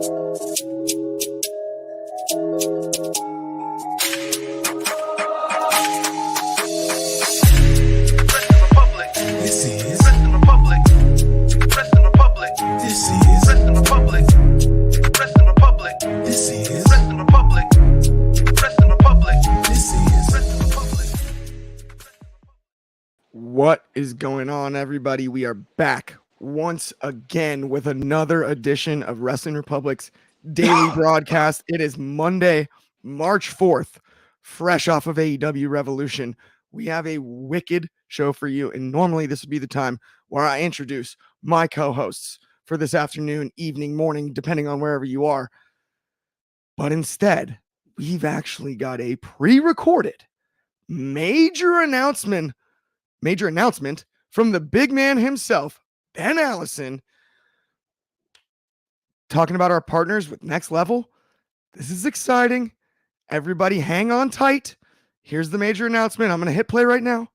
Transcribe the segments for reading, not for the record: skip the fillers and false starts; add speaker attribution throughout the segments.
Speaker 1: What is going on, everybody? We are back once again with another edition of Wrestling Republic's daily broadcast. It is Monday, March 4th, fresh off of AEW Revolution. We have a wicked show for you, and normally this would be the time where I introduce my co-hosts for this afternoon, evening, morning, depending on wherever you are. But instead, we've actually got a pre-recorded major announcement from the big man himself, Ben Allison, talking about our partners with Next Level. This is exciting. Everybody hang on tight. Here's the major announcement. I'm going to hit play right now.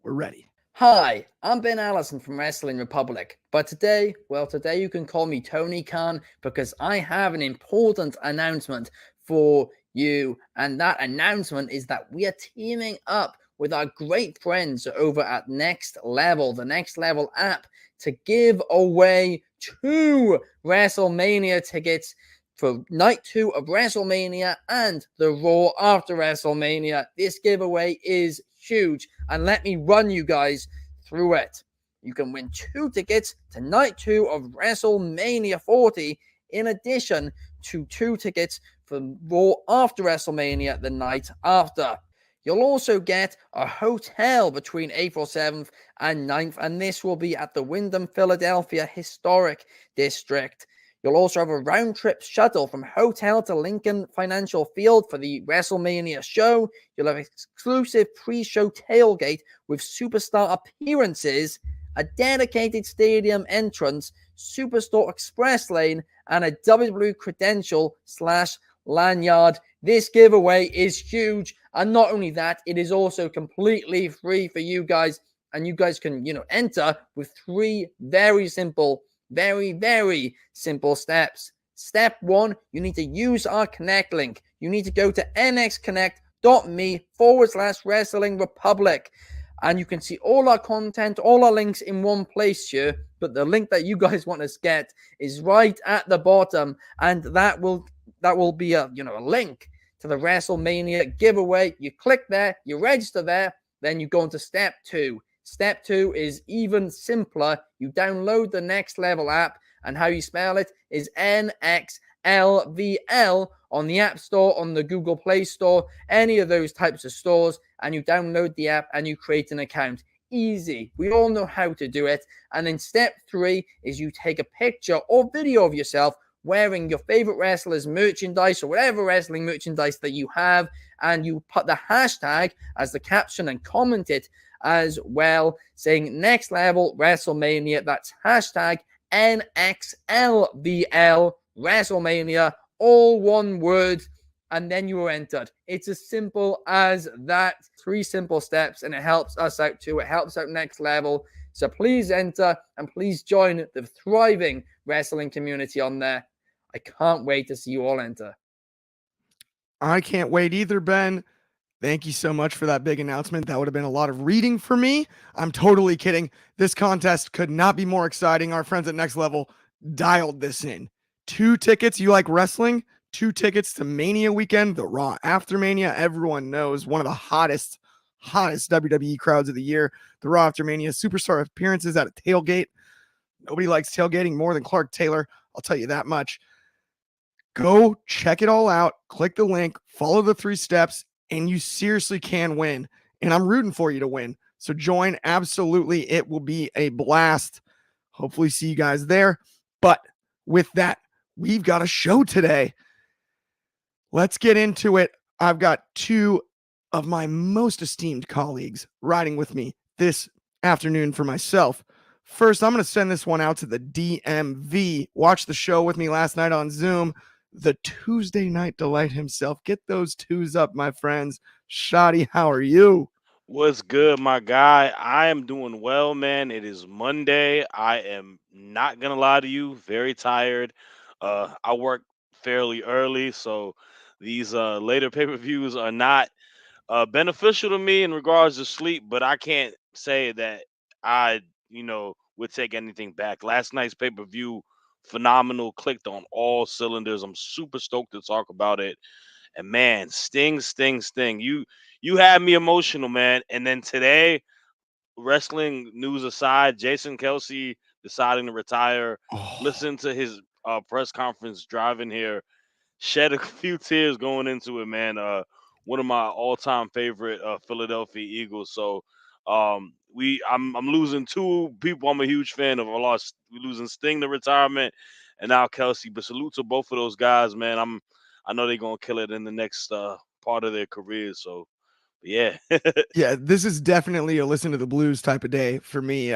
Speaker 1: We're ready.
Speaker 2: Hi, I'm Ben Allison from Wrestling Republic, but today you can call me Tony Khan because I have an important announcement for you, and that announcement is that we are teaming up with our great friends over at Next Level, the Next Level app, to give away 2 WrestleMania tickets for night 2 of WrestleMania and the Raw after WrestleMania. This giveaway is huge, and let me run you guys through it. You can win 2 tickets to night 2 of WrestleMania 40, in addition to 2 tickets for Raw after WrestleMania the night after. You'll also get a hotel between April 7th and 9th, and this will be at the Wyndham Philadelphia Historic District. You'll also have a round-trip shuttle from hotel to Lincoln Financial Field for the WrestleMania show. You'll have exclusive pre-show tailgate with superstar appearances, a dedicated stadium entrance, Superstore Express Lane, and a WWE credential / lanyard. This giveaway is huge, and not only that, it is also completely free for you guys, and you guys can, enter with 3 very simple steps. Step 1, you need to use our Connect link. You need to go to nxconnect.me/Wrestling Republic. And you can see all our content, all our links in one place here. But the link that you guys want to get is right at the bottom. And that will be a link to the WrestleMania giveaway. You click there, you register there, then you go into step 2. Step 2 is even simpler. You download the Next Level app, and how you spell it is NXLVL on the App Store, on the Google Play Store, any of those types of stores, and you download the app and you create an account. Easy. We all know how to do it. And then step 3 is you take a picture or video of yourself wearing your favorite wrestler's merchandise or whatever wrestling merchandise that you have, and you put the hashtag as the caption and comment it as well, saying Next Level WrestleMania. That's hashtag NXLVL WrestleMania, all one word, and then you are entered. It's as simple as that. 3 simple steps, and it helps us out too. It helps out Next Level. So please enter, and please join the thriving wrestling community on there. I can't wait to see you all enter.
Speaker 1: I can't wait either, Ben. Thank you so much for that big announcement. That would have been a lot of reading for me. I'm totally kidding. This contest could not be more exciting. Our friends at Next Level dialed this in. 2 tickets. You like wrestling? 2 tickets to Mania weekend, the Raw after Mania. Everyone knows one of the hottest WWE crowds of the year. The Raw after Mania superstar appearances at a tailgate. Nobody likes tailgating more than Clark Taylor. I'll tell you that much. Go check it all out. Click the link, follow the 3 steps, and you seriously can win. And I'm rooting for you to win. So join. Absolutely. It will be a blast. Hopefully see you guys there. But with that, we've got a show today. Let's get into it. I've got 2 of my most esteemed colleagues riding with me this afternoon for myself. First, I'm going to send this one out to the DMV. Watch the show with me last night on Zoom. The Tuesday Night Delight himself. Get those 2s up, my friends. Shadi, how are you?
Speaker 3: What's good, my guy? I am doing well, man. It is Monday. I am not going to lie to you, very tired. I work fairly early, so these later pay-per-views are not beneficial to me in regards to sleep, but I can't say that I, would take anything back. Last night's pay-per-view, phenomenal, clicked on all cylinders. I'm super stoked to talk about it. And man, Sting, Sting, Sting. You had me emotional, man. And then today, wrestling news aside, Jason Kelsey deciding to retire.
Speaker 1: Oh,
Speaker 3: Listen to his press conference driving here, shed a few tears going into it, man. One of my all-time favorite Philadelphia Eagles. So, I'm losing two people I'm a huge fan of. We losing Sting to retirement, and now Kelsey. But salute to both of those guys, man. I know they're gonna kill it in the next part of their careers. So, yeah.
Speaker 1: yeah, this is definitely a listen to the blues type of day for me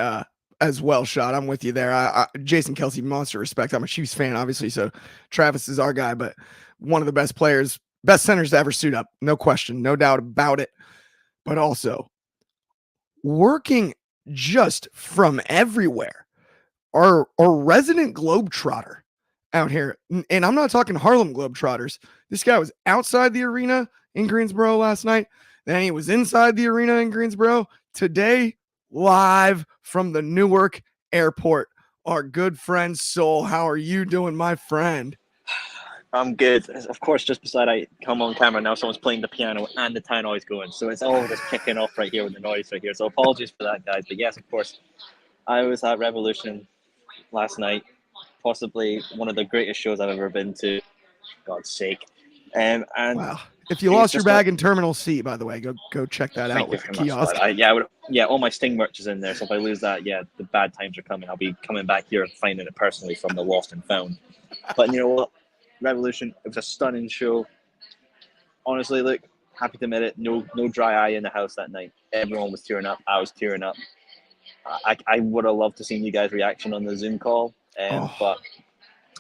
Speaker 1: as well, Shot. I'm with you there. Jason Kelsey, monster respect. I'm a Chiefs fan, obviously, so Travis is our guy, but one of the best players, best centers to ever suit up. No question, no doubt about it. But also working just from everywhere. Our resident globetrotter out here, and I'm not talking Harlem Globetrotters. This guy was outside the arena in Greensboro last night. Then he was inside the arena in Greensboro. Today, live from the Newark airport. Our good friend Soul, how are you doing, my friend?
Speaker 4: I'm good. Of course, just beside I come on camera now, someone's playing the piano and the town noise going. So it's all just kicking off right here with the noise right here. So apologies for that, guys. But yes, of course, I was at Revolution last night. Possibly one of the greatest shows I've ever been to. God's sake. And
Speaker 1: Wow. If you
Speaker 4: it's
Speaker 1: lost your
Speaker 4: just
Speaker 1: bag in Terminal C, by the way, go check that out
Speaker 4: thank you
Speaker 1: with the
Speaker 4: very much.
Speaker 1: kiosk.
Speaker 4: All my Sting merch is in there. So if I lose that, yeah, the bad times are coming. I'll be coming back here and finding it personally from the lost and found. But you know what? Revolution, it was a stunning show. Honestly, look, happy to admit it. No dry eye in the house that night. Everyone was tearing up. I was tearing up. I would have loved to seen you guys' reaction on the Zoom call, but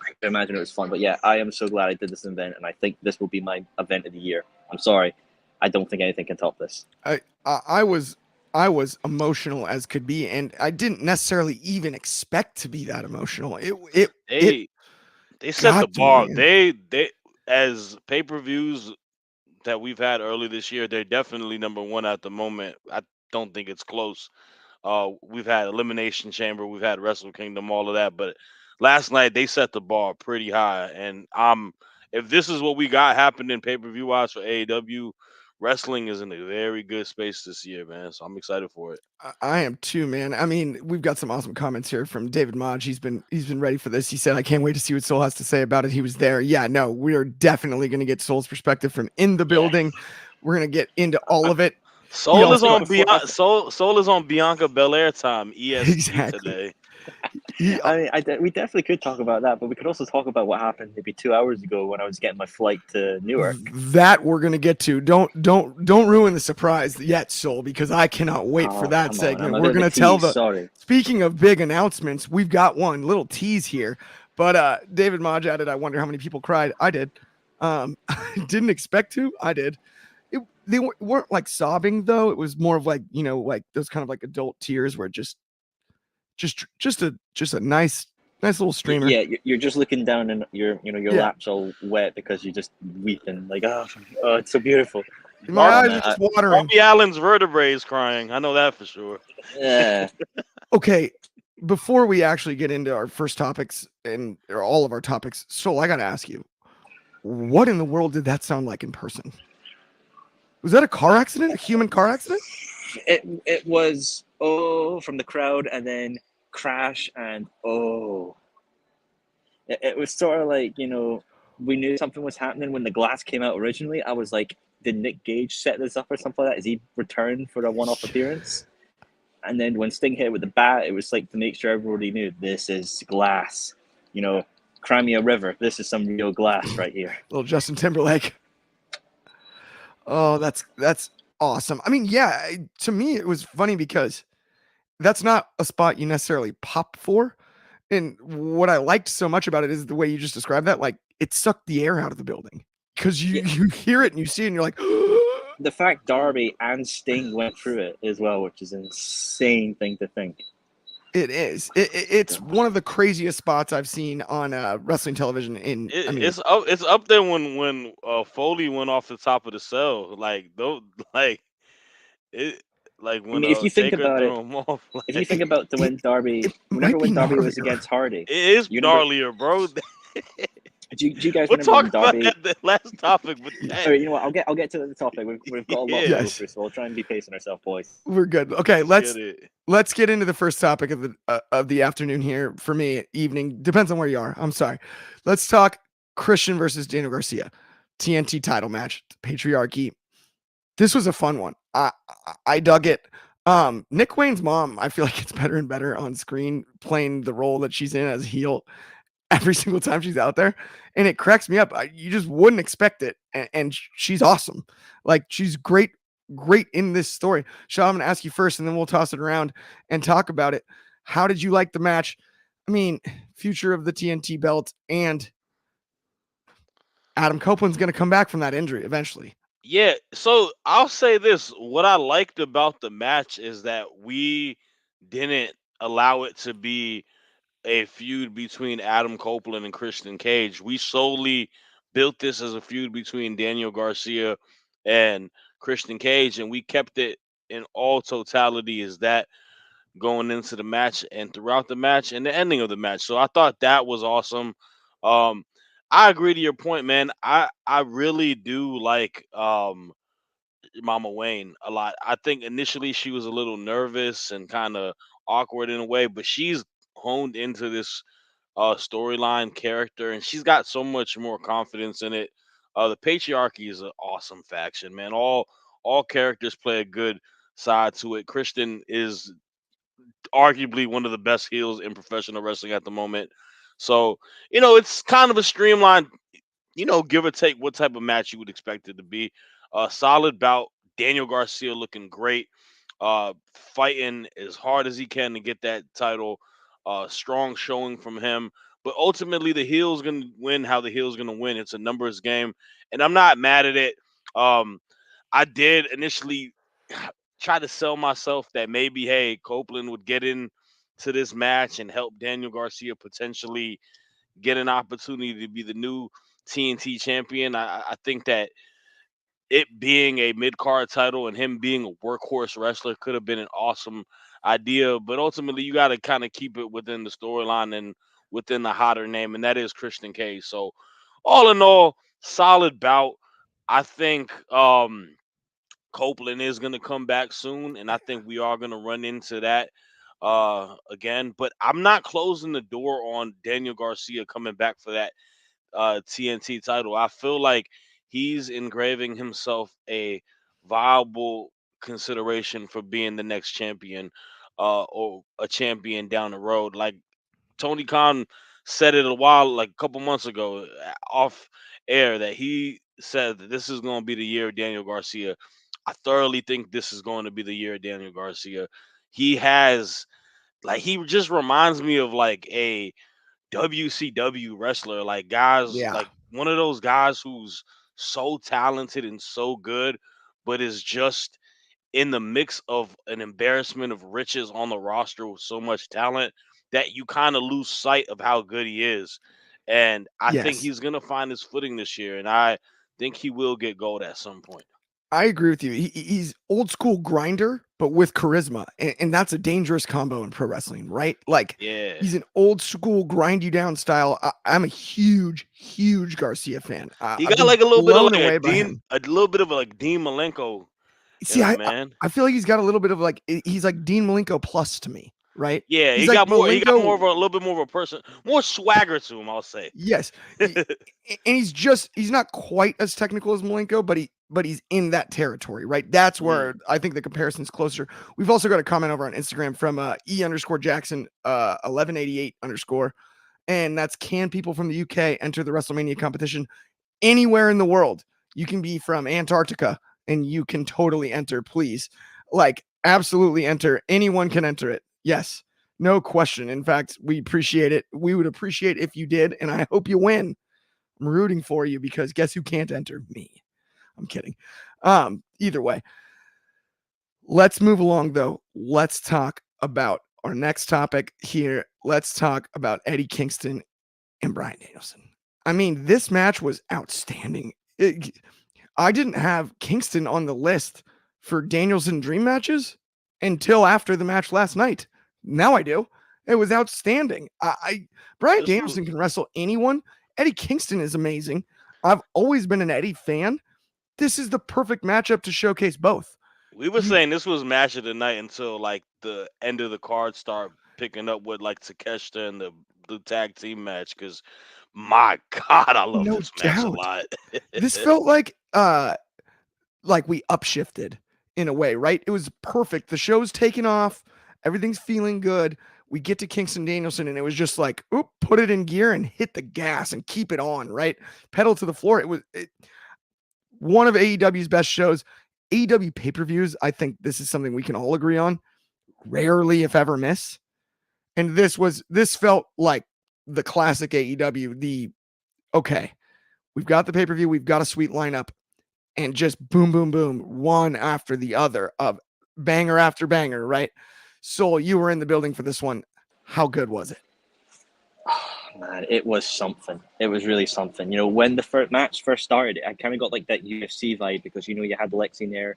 Speaker 4: I can imagine it was fun. But yeah, I am so glad I did this event, and I think this will be my event of the year. I'm sorry, I don't think anything can top this.
Speaker 1: I was emotional as could be, and I didn't necessarily even expect to be that emotional. It
Speaker 3: They set the
Speaker 1: got to me,
Speaker 3: bar.
Speaker 1: man.
Speaker 3: They as pay-per-views that we've had early this year, they're definitely number one at the moment. I don't think it's close. We've had Elimination Chamber, we've had Wrestle Kingdom, all of that, but last night they set the bar pretty high. And if this is what we got happening pay-per-view wise for AEW, wrestling is in a very good space this year, man. So I'm excited for it.
Speaker 1: I am too, man. I mean, we've got some awesome comments here from David Modge. He's been ready for this. He said, "I can't wait to see what Soul has to say about it." He was there. Yeah, no, we are definitely going to get Soul's perspective from in the building. We're going to get into all of it.
Speaker 3: Soul is
Speaker 1: also-
Speaker 3: on Bianca. Soul is on Bianca Belair time. EST
Speaker 1: Exactly.
Speaker 3: today.
Speaker 4: I mean, we definitely could talk about that, but we could also talk about what happened maybe 2 hours ago when I was getting my flight to Newark.
Speaker 1: That we're gonna get to. Don't ruin the surprise yet, Soul, because I cannot wait for that
Speaker 4: Come
Speaker 1: segment.
Speaker 4: on,
Speaker 1: We're gonna tell the.
Speaker 4: Sorry.
Speaker 1: Speaking of big announcements, we've got one little tease here. But David Modge added, "I wonder how many people cried." I did. I didn't expect to. I did. They weren't like sobbing though. It was more of like like those kind of like adult tears where just a nice little streamer.
Speaker 4: Yeah, you're just looking down and your
Speaker 1: Yeah.
Speaker 4: lap's all wet because you're just weeping like, oh, it's so beautiful.
Speaker 1: My eyes are just watering.
Speaker 3: Darby Allin's vertebrae is crying. I know that for sure.
Speaker 4: Yeah.
Speaker 1: Okay, before we actually get into our first topics or all of our topics, Soul, I gotta ask you, what in the world did that sound like in person? Was that a car accident? A human car accident?
Speaker 4: It was from the crowd and then crash and It was sort of like, we knew something was happening when the glass came out originally. I was like, did Nick Gage set this up or something like that? Is he returned for a one-off appearance? And then when Sting hit with the bat, it was like to make sure everybody knew this is glass. Crimea River. This is some real glass right here.
Speaker 1: Little Justin Timberlake. Oh, that's awesome. I mean, yeah, to me it was funny because that's not a spot you necessarily pop for. And what I liked so much about it is the way you just described that. Like, it sucked the air out of the building because you hear it and you see it and you're like,
Speaker 4: the fact Darby and Sting went through it as well, which is an insane thing to think.
Speaker 1: It is. It's one of the craziest spots I've seen on wrestling television.
Speaker 3: It's up there when Foley went off the top of the cell. Like though, like it, like
Speaker 4: I
Speaker 3: when
Speaker 4: mean, if you think
Speaker 3: Taker
Speaker 4: about
Speaker 3: threw
Speaker 4: it,
Speaker 3: him off.
Speaker 4: if you
Speaker 3: Like,
Speaker 4: think about the when Darby,
Speaker 1: it might be
Speaker 4: when Darby was
Speaker 1: gnarlier.
Speaker 4: against Hardy,
Speaker 3: it is
Speaker 4: you remember?
Speaker 3: gnarlier, bro.
Speaker 4: Do you guys
Speaker 3: We'll
Speaker 4: remember when
Speaker 3: talk about
Speaker 4: Darby?
Speaker 3: that the last topic, but
Speaker 4: All
Speaker 3: that,
Speaker 4: right, you know what? I'll get to the topic. We've got a lot to
Speaker 3: yeah,
Speaker 4: go
Speaker 1: Yes.
Speaker 4: through, so we'll try and be pacing ourselves, boys.
Speaker 1: We're good. Okay,
Speaker 3: let's get it.
Speaker 1: let's get into the first topic of the afternoon here. For me, evening depends on where you are. I'm sorry. Let's talk Christian versus Daniel Garcia, TNT title match, patriarchy. This was a fun one. I dug it. Nick Wayne's mom, I feel like it's better and better on screen playing the role that she's in as a heel every single time she's out there, and it cracks me up. You just wouldn't expect it, and she's awesome. Like she's great in this story. Shad, I'm gonna ask you first, and then we'll toss it around and talk about it. How did you like the match? I mean, future of the TNT belt, and Adam Copeland's gonna come back from that injury eventually.
Speaker 3: Yeah, so I'll say this. What I liked about the match is that we didn't allow it to be a feud between Adam Copeland and Christian Cage. We solely built this as a feud between Daniel Garcia and Christian Cage, and we kept it in all totality as that going into the match and throughout the match and the ending of the match. So I thought that was awesome. Um, I agree to your point, man. I really do like Mama Wayne a lot. I think initially she was a little nervous and kind of awkward in a way, but she's honed into this storyline character, and she's got so much more confidence in it. The patriarchy is an awesome faction, man. All characters play a good side to it. Christian is arguably one of the best heels in professional wrestling at the moment. So, it's kind of a streamlined, give or take what type of match you would expect it to be. A solid bout. Daniel Garcia looking great, fighting as hard as he can to get that title. Strong showing from him. But ultimately, the heel's going to win how the heel's going to win. It's a numbers game, and I'm not mad at it. I did initially try to sell myself that maybe, hey, Copeland would get in to this match and help Daniel Garcia potentially get an opportunity to be the new TNT champion. I think that it being a mid card title and him being a workhorse wrestler could have been an awesome idea, but ultimately you got to kind of keep it within the storyline and within the hotter name, and that is Christian Cage. So, all in all, solid bout. I think Copeland is going to come back soon, and I think we are going to run into that again. But I'm not closing the door on Daniel Garcia coming back for that TNT title. I feel like he's engraving himself a viable consideration for being the next champion or a champion down the road. Like Tony Khan said it like a couple months ago off air that he said that this is going to be the year of Daniel Garcia. I thoroughly think this is going to be the year of Daniel Garcia. He has he just reminds me of like a WCW wrestler, like guys,
Speaker 1: Yeah.
Speaker 3: like one of those guys who's so talented and so good, but is just in the mix of an embarrassment of riches on the roster with so much talent that you kind of lose sight of how good he is. And I think
Speaker 1: Yes.
Speaker 3: he's gonna find his footing this year, and I think he will get gold at some point.
Speaker 1: I agree with you. He's old school grinder, but with charisma, and that's a dangerous combo in pro wrestling, right? Like,
Speaker 3: Yeah,
Speaker 1: he's an old school grind you down style. I'm a huge Garcia fan.
Speaker 3: he
Speaker 1: I've
Speaker 3: got
Speaker 1: been
Speaker 3: like a little bit of
Speaker 1: blown
Speaker 3: like
Speaker 1: away by him.
Speaker 3: a little bit of like Dean Malenko in
Speaker 1: See,
Speaker 3: him, man.
Speaker 1: I feel like he's got a little bit of like he's like Dean Malenko plus to me, right?
Speaker 3: Yeah,
Speaker 1: He's
Speaker 3: he
Speaker 1: like
Speaker 3: got more. He got
Speaker 1: Malenko.
Speaker 3: more of a little bit more of a person, more swagger to him. I'll say.
Speaker 1: Yes, and he's not quite as technical as Malenko, but he's in that territory, right? That's where I think the comparison's closer. We've also got a comment over on Instagram from E_Jackson 1188_, and that's, can people from the UK enter the WrestleMania competition anywhere in the world? You can be from Antarctica and you can totally enter, please. Like, absolutely enter. Anyone can enter it. Yes. No question. In fact, we appreciate it. We would appreciate if you did, and I hope you win. I'm rooting for you because guess who can't enter? Me. I'm kidding. Either way, let's move along though. Let's talk about our next topic here. Let's talk about Eddie Kingston and Bryan Danielson. I mean, this match was outstanding. I didn't have Kingston on the list for Danielson dream matches until after the match last night. Now I do. It was outstanding. Bryan Danielson can wrestle anyone. Eddie Kingston is amazing. I've always been an Eddie fan. This is the perfect matchup to showcase both.
Speaker 3: We were saying this was match of the night until like the end of the card start picking up with like Takeshita and the tag team match, because my God, I love
Speaker 1: No
Speaker 3: this match a
Speaker 1: doubt.
Speaker 3: lot.
Speaker 1: This felt like we upshifted in a way, right? It was perfect. The show's taken off. Everything's feeling good. We get to Kingston Danielson, and it was just like, oop, put it in gear and hit the gas and keep it on, right? Pedal to the floor. It was one of AEW's best shows. AEW pay-per-views, I think this is something we can all agree on, rarely, if ever, miss. And this felt like the classic AEW, okay, we've got the pay-per-view, we've got a sweet lineup, and just boom, boom, boom, one after the other of banger after banger, right? Soul, you were in the building for this one. How good was it?
Speaker 4: Oh, man, it was something. It was really something. You know, when the match first started, I kind of got like that UFC vibe, because, you know, you had Lexi in there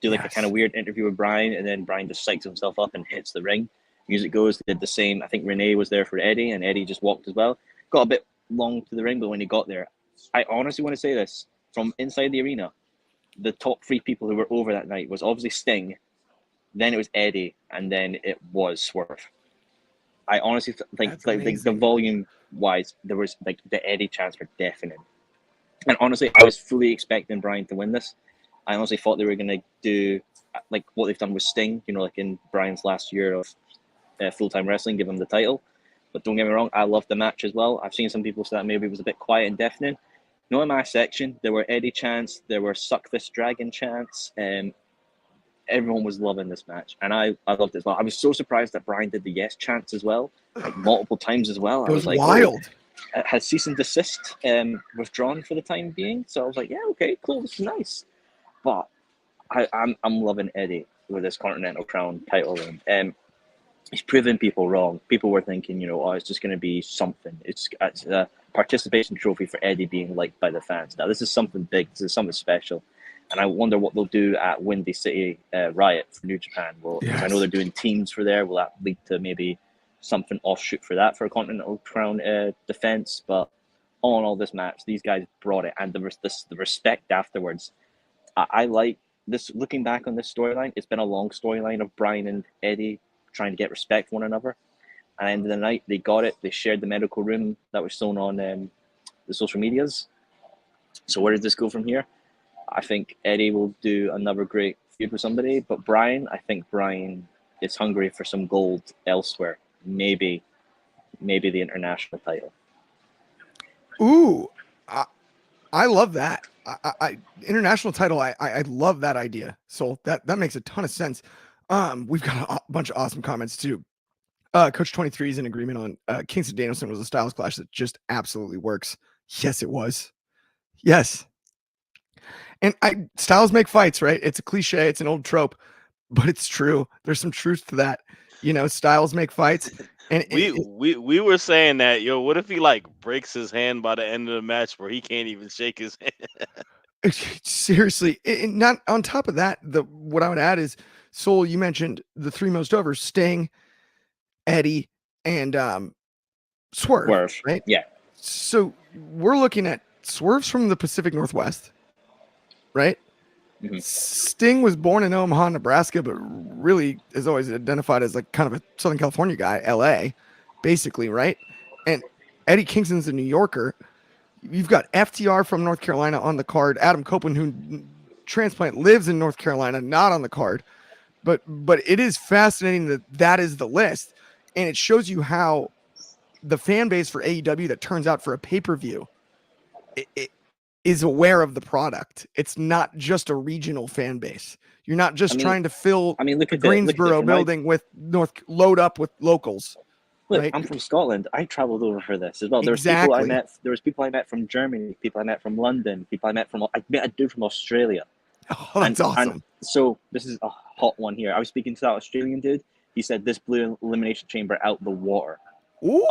Speaker 4: do like a kind of weird interview with Bryan, and then Bryan just psychs himself up and hits the ring. Music goes, they did the same. I think Renee was there for Eddie, and Eddie just walked as well. Got a bit long to the ring, but when he got there, I honestly want to say this, from inside the arena, the top 3 people who were over that night was obviously Sting, then it was Eddie, and then it was Swerve. I honestly think the volume wise, there was like the Eddie chants were deafening. And honestly, I was fully expecting Bryan to win this. I honestly thought they were going to do like what they've done with Sting, you know, like in Bryan's last year of full-time wrestling, give him the title. But don't get me wrong, I loved the match as well. I've seen some people say that maybe it was a bit quiet and deafening. No, in my section, there were Eddie chants, there were Suck This Dragon chants, and everyone was loving this match, and I loved it as well. I was so surprised that Bryan did the yes chants as well, like multiple times as well.
Speaker 1: It was
Speaker 4: like,
Speaker 1: wild.
Speaker 4: Oh, has cease and desist withdrawn for the time being? So I was like, yeah, okay, cool, this is nice. But I'm loving Eddie with this Continental Crown title, and he's proven people wrong. People were thinking, you know, oh, it's just going to be something. It's a participation trophy for Eddie being liked by the fans. Now this is something big. This is something special. And I wonder what they'll do at Windy City Riot for New Japan. Well, I know they're doing teams for there. Will that lead to maybe something offshoot for that for a Continental Crown defense? But all in all, this match, these guys brought it, and the respect afterwards. I like this. Looking back on this storyline, it's been a long storyline of Bryan and Eddie trying to get respect for one another. At the end of the night, they got it. They shared the medical room that was shown on the social medias. So where does this go from here? I think Eddie will do another great feud with somebody, but I think Bryan is hungry for some gold elsewhere. Maybe the international title.
Speaker 1: Ooh, I love that. I international title. I love that idea. So that makes a ton of sense. We've got a bunch of awesome comments too. Coach 23 is in agreement on Kingston Danielson was a styles clash that just absolutely works. Yes, it was. Yes. And styles make fights, right? It's a cliche, it's an old trope, but it's true. There's some truth to that. You know, styles make fights. And
Speaker 3: we were saying that, yo, what if he like breaks his hand by the end of the match where he can't even shake his hand?
Speaker 1: Seriously, not on top of that, what I would add is, Soul, you mentioned the 3 most over: Sting, Eddie, and Swerve, right?
Speaker 4: Yeah.
Speaker 1: So we're looking at Swerve's from the Pacific Northwest, right?
Speaker 4: Mm-hmm.
Speaker 1: Sting was born in Omaha, Nebraska, but really is always identified as like kind of a Southern California guy, LA, basically, right? And Eddie Kingston's a New Yorker. You've got FTR from North Carolina on the card. Adam Copeland, who transplant lives in North Carolina, not on the card. But it is fascinating that is the list, and it shows you how the fan base for AEW that turns out for a pay-per-view it is aware of the product. It's not just a regional fan base. You're not just trying to fill
Speaker 4: look
Speaker 1: the
Speaker 4: at
Speaker 1: Greensboro building with load up with locals.
Speaker 4: Look,
Speaker 1: right?
Speaker 4: I'm from Scotland. I traveled over for this as well. There was people I met. There was people I met from Germany. People I met from London. People I met a dude from Australia.
Speaker 1: Oh, that's awesome.
Speaker 4: And so this is a hot one here. I was speaking to that Australian dude, he said this blew Elimination Chamber out the water.
Speaker 1: Ooh.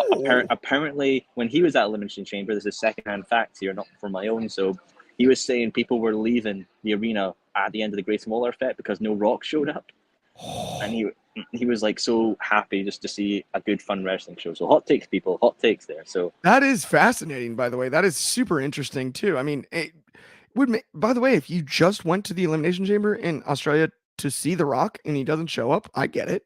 Speaker 4: Apparently, when he was at Elimination Chamber, this is secondhand facts here, not from my own. So he was saying people were leaving the arena at the end of the Great Smaller Fest because no Rock showed up, and he was like so happy just to see a good fun wrestling show. So hot takes, people, hot takes there. So
Speaker 1: That is fascinating, by the way. That is super interesting too. I mean, it would make, by the way, if you just went to the Elimination Chamber in Australia to see The Rock and he doesn't show up, I get it.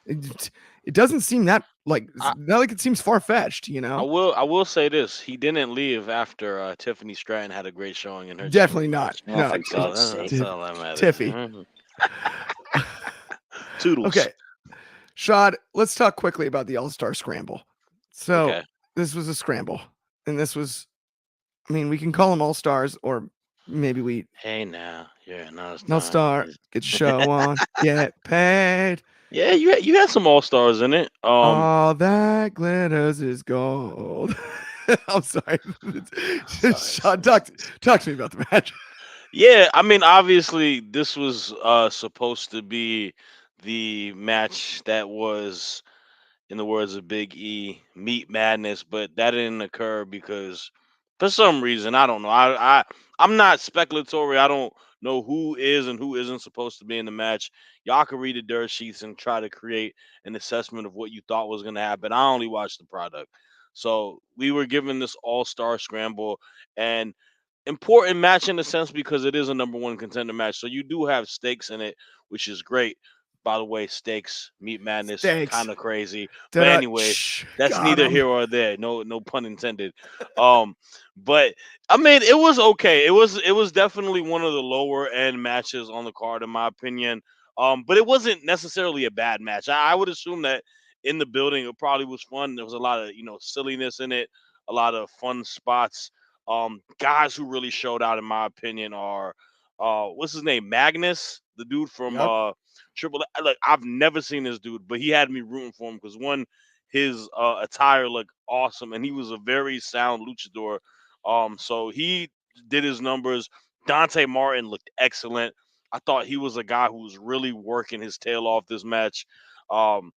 Speaker 1: It doesn't seem that like not like it seems far fetched, you know.
Speaker 3: I will say this: he didn't leave after Tiffany Stratton had a great showing in her.
Speaker 1: Definitely
Speaker 3: chamber
Speaker 1: not.
Speaker 3: match.
Speaker 4: Oh,
Speaker 1: No,
Speaker 4: for
Speaker 3: So
Speaker 4: God's
Speaker 3: that's
Speaker 4: sake.
Speaker 3: all that matters.
Speaker 1: Tiffy.
Speaker 3: Mhm. Toodles.
Speaker 1: Okay, Shad, let's talk quickly about the All-Star Scramble. So
Speaker 3: Okay.
Speaker 1: this was a scramble, and this was, I mean, we can call them All-Stars, or maybe we
Speaker 3: Hey now, yeah, no,
Speaker 1: no star, get your show on, get paid.
Speaker 3: Yeah, you had some all stars in it.
Speaker 1: All that glitters is gold. I'm sorry. Shad, talk to me about the match.
Speaker 3: Yeah, I mean, obviously, this was supposed to be the match that was, in the words of Big E, meat madness, but that didn't occur because, for some reason, I don't know. I'm not speculatory. I don't know who is and who isn't supposed to be in the match. Y'all can read the dirt sheets and try to create an assessment of what you thought was going to happen. I only watched the product, so we were given this all-star scramble and important match in a sense because it is a number one contender match. So you do have stakes in it, which is great. By the way, stakes, meat madness,
Speaker 1: Stakes.
Speaker 3: kind of crazy. But
Speaker 1: Da-da,
Speaker 3: anyways, that's
Speaker 1: got
Speaker 3: neither
Speaker 1: 'em.
Speaker 3: here or there. No pun intended. But I mean, it was okay. It was definitely one of the lower end matches on the card, in my opinion. But it wasn't necessarily a bad match. I would assume that in the building it probably was fun. There was a lot of silliness in it, a lot of fun spots. Guys who really showed out, in my opinion, are what's his name, Magnus, the dude from
Speaker 1: Yep.
Speaker 3: Triple. Like I've never seen this dude, but he had me rooting for him because one, his attire looked awesome, and he was a very sound luchador. So he did his numbers. Dante Martin looked excellent. I thought he was a guy who was really working his tail off this match. Um,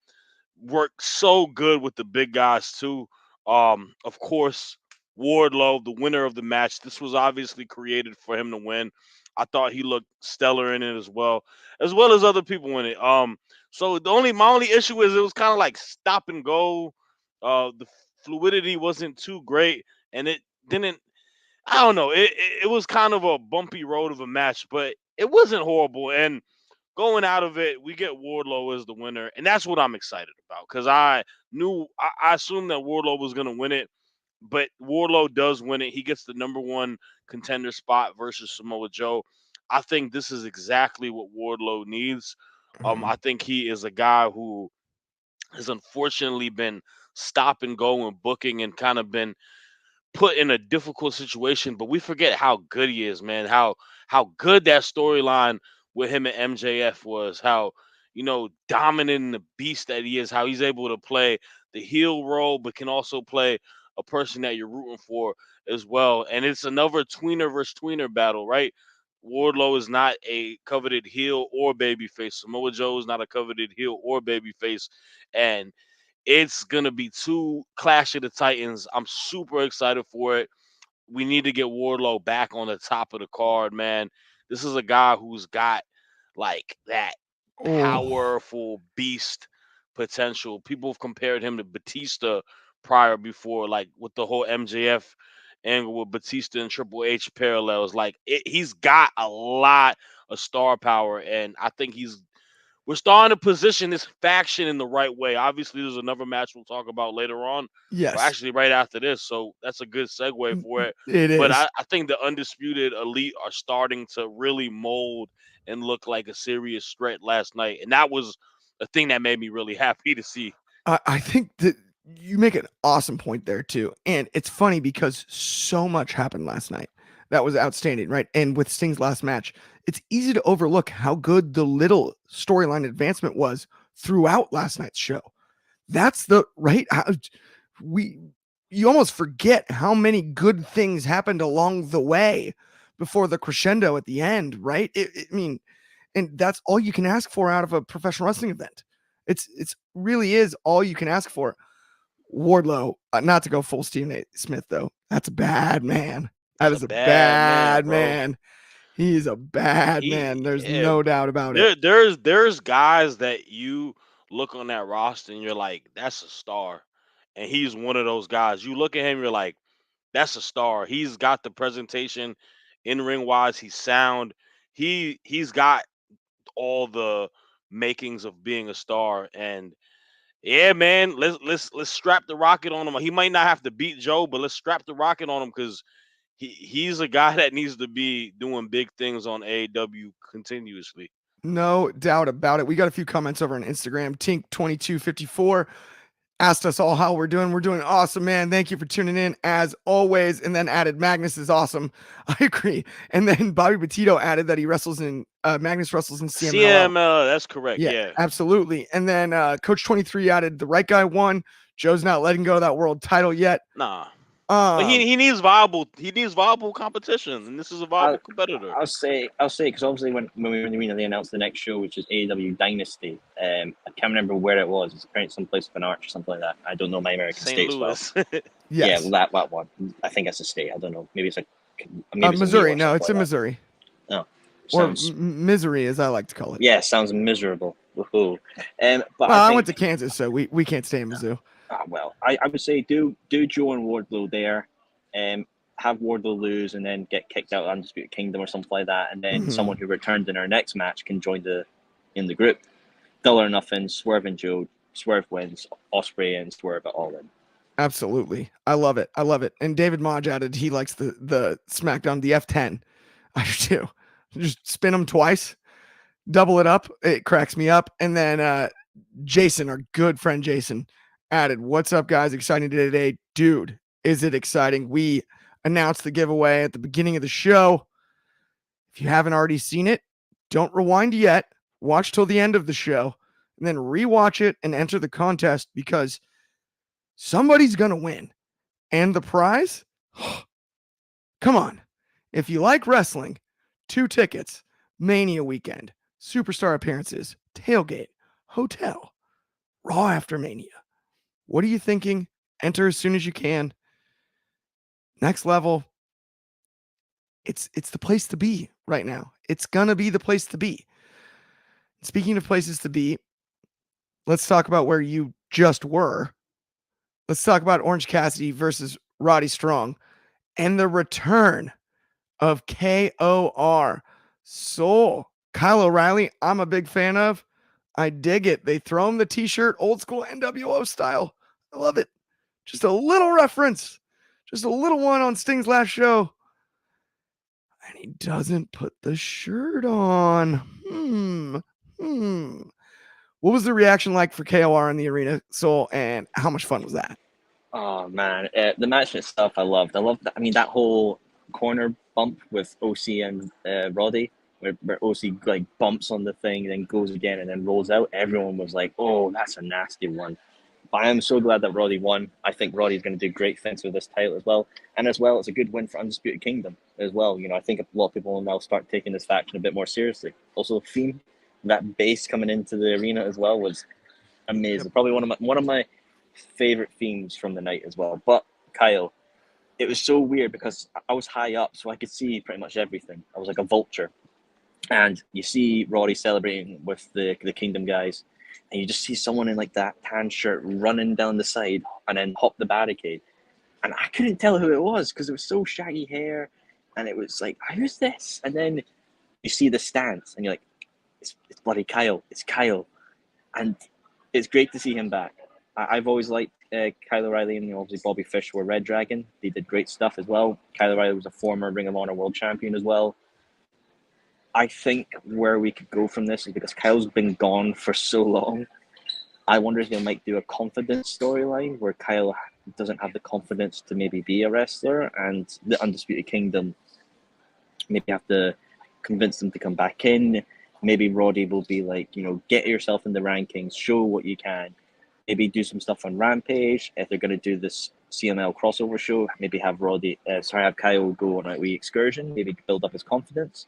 Speaker 3: Worked so good with the big guys too. Of course, Wardlow, the winner of the match. This was obviously created for him to win. I thought he looked stellar in it as well as other people in it. So my only issue is it was kind of like stop and go. The fluidity wasn't too great, and it didn't. I don't know. It was kind of a bumpy road of a match, but it wasn't horrible. And going out of it, we get Wardlow as the winner, and that's what I'm excited about because I assumed that Wardlow was going to win it, but Wardlow does win it. He gets the number one contender spot versus Samoa Joe. I think this is exactly what Wardlow needs. I think he is a guy who has unfortunately been stop and go and booking and kind of been put in a difficult situation, but we forget how good he is, man. How good that storyline with him and MJF was. How dominant and the beast that he is. How he's able to play the heel role, but can also play a person that you're rooting for as well. And it's another tweener versus tweener battle, right? Wardlow is not a coveted heel or babyface. Samoa Joe is not a coveted heel or babyface, and it's gonna be two Clash of the Titans. I'm super excited for it. We need to get Wardlow back on the top of the card, man. This is a guy who's got like that powerful beast potential. People have compared him to Batista before, like with the whole MJF angle with Batista and Triple H parallels. Like he's got a lot of star power, and I think we're starting to position this faction in the right way. Obviously, there's another match we'll talk about later on.
Speaker 1: Yes.
Speaker 3: Well, actually, right after this. So that's a good segue for it.
Speaker 1: It
Speaker 3: But
Speaker 1: is.
Speaker 3: I think the Undisputed Elite are starting to really mold and look like a serious threat last night. And that was a thing that made me really happy to see.
Speaker 1: I think that you make an awesome point there too. And it's funny because so much happened last night that was outstanding, right? And with Sting's last match, it's easy to overlook how good the little storyline advancement was throughout last night's show. That's the right. You almost forget how many good things happened along the way before the crescendo at the end, right? I mean, and that's all you can ask for out of a professional wrestling event. It's really is all you can ask for. Wardlow, not to go full Stephen A. Smith though. That's a bad man. That
Speaker 3: He's
Speaker 1: is
Speaker 3: a
Speaker 1: a
Speaker 3: bad man,
Speaker 1: bad
Speaker 3: bro.
Speaker 1: man. He's a bad man. There's
Speaker 3: Yeah,
Speaker 1: no doubt about it.
Speaker 3: there's guys that you look on that roster and you're like, that's a star, and he's one of those guys. You look at him, you're like, that's a star. He's got the presentation, in ring wise. He's sound. He's got all the makings of being a star. And yeah, man, let's strap the rocket on him. He might not have to beat Joe, but let's strap the rocket on him because he's a guy that needs to be doing big things on AEW continuously.
Speaker 1: No doubt about it. We got a few comments over on Instagram. Tink2254 asked us all how we're doing. We're doing awesome, man. Thank you for tuning in as always. And then added Magnus is awesome. I agree. And then Bobby Petito added that he wrestles in Magnus wrestles in CMLL.
Speaker 3: CML, that's correct. Yeah.
Speaker 1: Absolutely. And then Coach 23 added the right guy won. Joe's not letting go of that world title yet.
Speaker 3: Nah. But he needs viable competition, and this is a viable competitor.
Speaker 4: I'll say because obviously when we were in the arena, they announced the next show, which is AEW Dynasty. I can't remember where it was. It's apparently someplace of an arch or something like that. I don't know my American
Speaker 3: St.
Speaker 4: states
Speaker 3: Louis.
Speaker 4: well.
Speaker 1: Yes.
Speaker 4: Yeah, that one. I think that's a state. I don't know. Maybe it's like maybe it's
Speaker 1: Missouri.
Speaker 4: New York,
Speaker 1: No, it's
Speaker 4: something
Speaker 1: in
Speaker 4: like that.
Speaker 1: Missouri.
Speaker 4: Oh,
Speaker 1: Or
Speaker 4: sounds
Speaker 1: misery, as I like to call it.
Speaker 4: yeah, sounds miserable. Woohoo. But
Speaker 1: Well,
Speaker 4: I
Speaker 1: I
Speaker 4: think,
Speaker 1: went to Kansas, so we can't stay in Mizzou.
Speaker 4: well, I would say do Joe and Wardlow there, have Wardlow lose and then get kicked out of Undisputed Kingdom or something like that, and then
Speaker 1: Mhm.
Speaker 4: someone who returned in our next match can join in the group. Double or Nothing, Swerve and Joe. Swerve wins, Osprey and Swerve at All In.
Speaker 1: Absolutely. I love it. I love it. And David Modge added he likes the SmackDown, the F10. I do too. Just spin them twice, double it up. It cracks me up. And then Jason, our good friend Jason, added, "What's up, guys? Exciting day today. Dude, is it exciting? We announced the giveaway at the beginning of the show. If you haven't already seen it, don't rewind yet. Watch till the end of the show and then rewatch it and enter the contest because somebody's going to win. And the prize? Come on. If you like wrestling, 2 tickets, Mania weekend, superstar appearances, tailgate, hotel, Raw after Mania. What are you thinking? Enter as soon as you can. Next level. It's the place to be right now. It's gonna be the place to be. Speaking of places to be, let's talk about where you just were. Let's talk about Orange Cassidy versus Roddy Strong and the return of KOR Soul. Kyle O'Reilly, I'm a big fan of. I dig it. They throw him the t-shirt, old school NWO style. I love it. Just a little reference. Just a little one on Sting's last show. And he doesn't put the shirt on. What was the reaction like for KOR in the arena, Soul, and how much fun was that?
Speaker 4: Oh man, the match itself, I loved. That. I mean, that whole corner bump with OC and Roddy, where OC like bumps on the thing, then goes again, and then rolls out. Everyone was like, "Oh, that's a nasty one." But I am so glad that Roddy won. I think Roddy's going to do great things with this title as well, and as well, it's a good win for Undisputed Kingdom as well. You know, I think a lot of people will now start taking this faction a bit more seriously. Also, Theme, that bass coming into the arena as well was amazing.
Speaker 1: Yep.
Speaker 4: Probably one of my favorite themes from the night as well. But Kyle, it was so weird because I was high up, so I could see pretty much everything. I was like a vulture, and you see Roddy celebrating with the Kingdom guys, and you just see someone in like that tan shirt running down the side and then hop the barricade, and I couldn't tell who it was because it was so shaggy hair, and it was like, who's this? And then you see the stance, and you're like, it's bloody Kyle. It's Kyle, and it's great to see him back. I've always liked Kyle O'Reilly, and obviously Bobby Fish were Red Dragon. They did great stuff as well. Kyle O'Reilly was a former Ring of Honor World Champion as well. I think where we could go from this is because Kyle's been gone for so long. I wonder if they might do a confidence storyline where Kyle doesn't have the confidence to maybe be a wrestler, and the Undisputed Kingdom maybe have to convince them to come back in. Maybe Roddy will be like, get yourself in the rankings, show what you can. Maybe do some stuff on Rampage. If they're going to do this CML crossover show, maybe have have Kyle go on a wee excursion, maybe build up his confidence.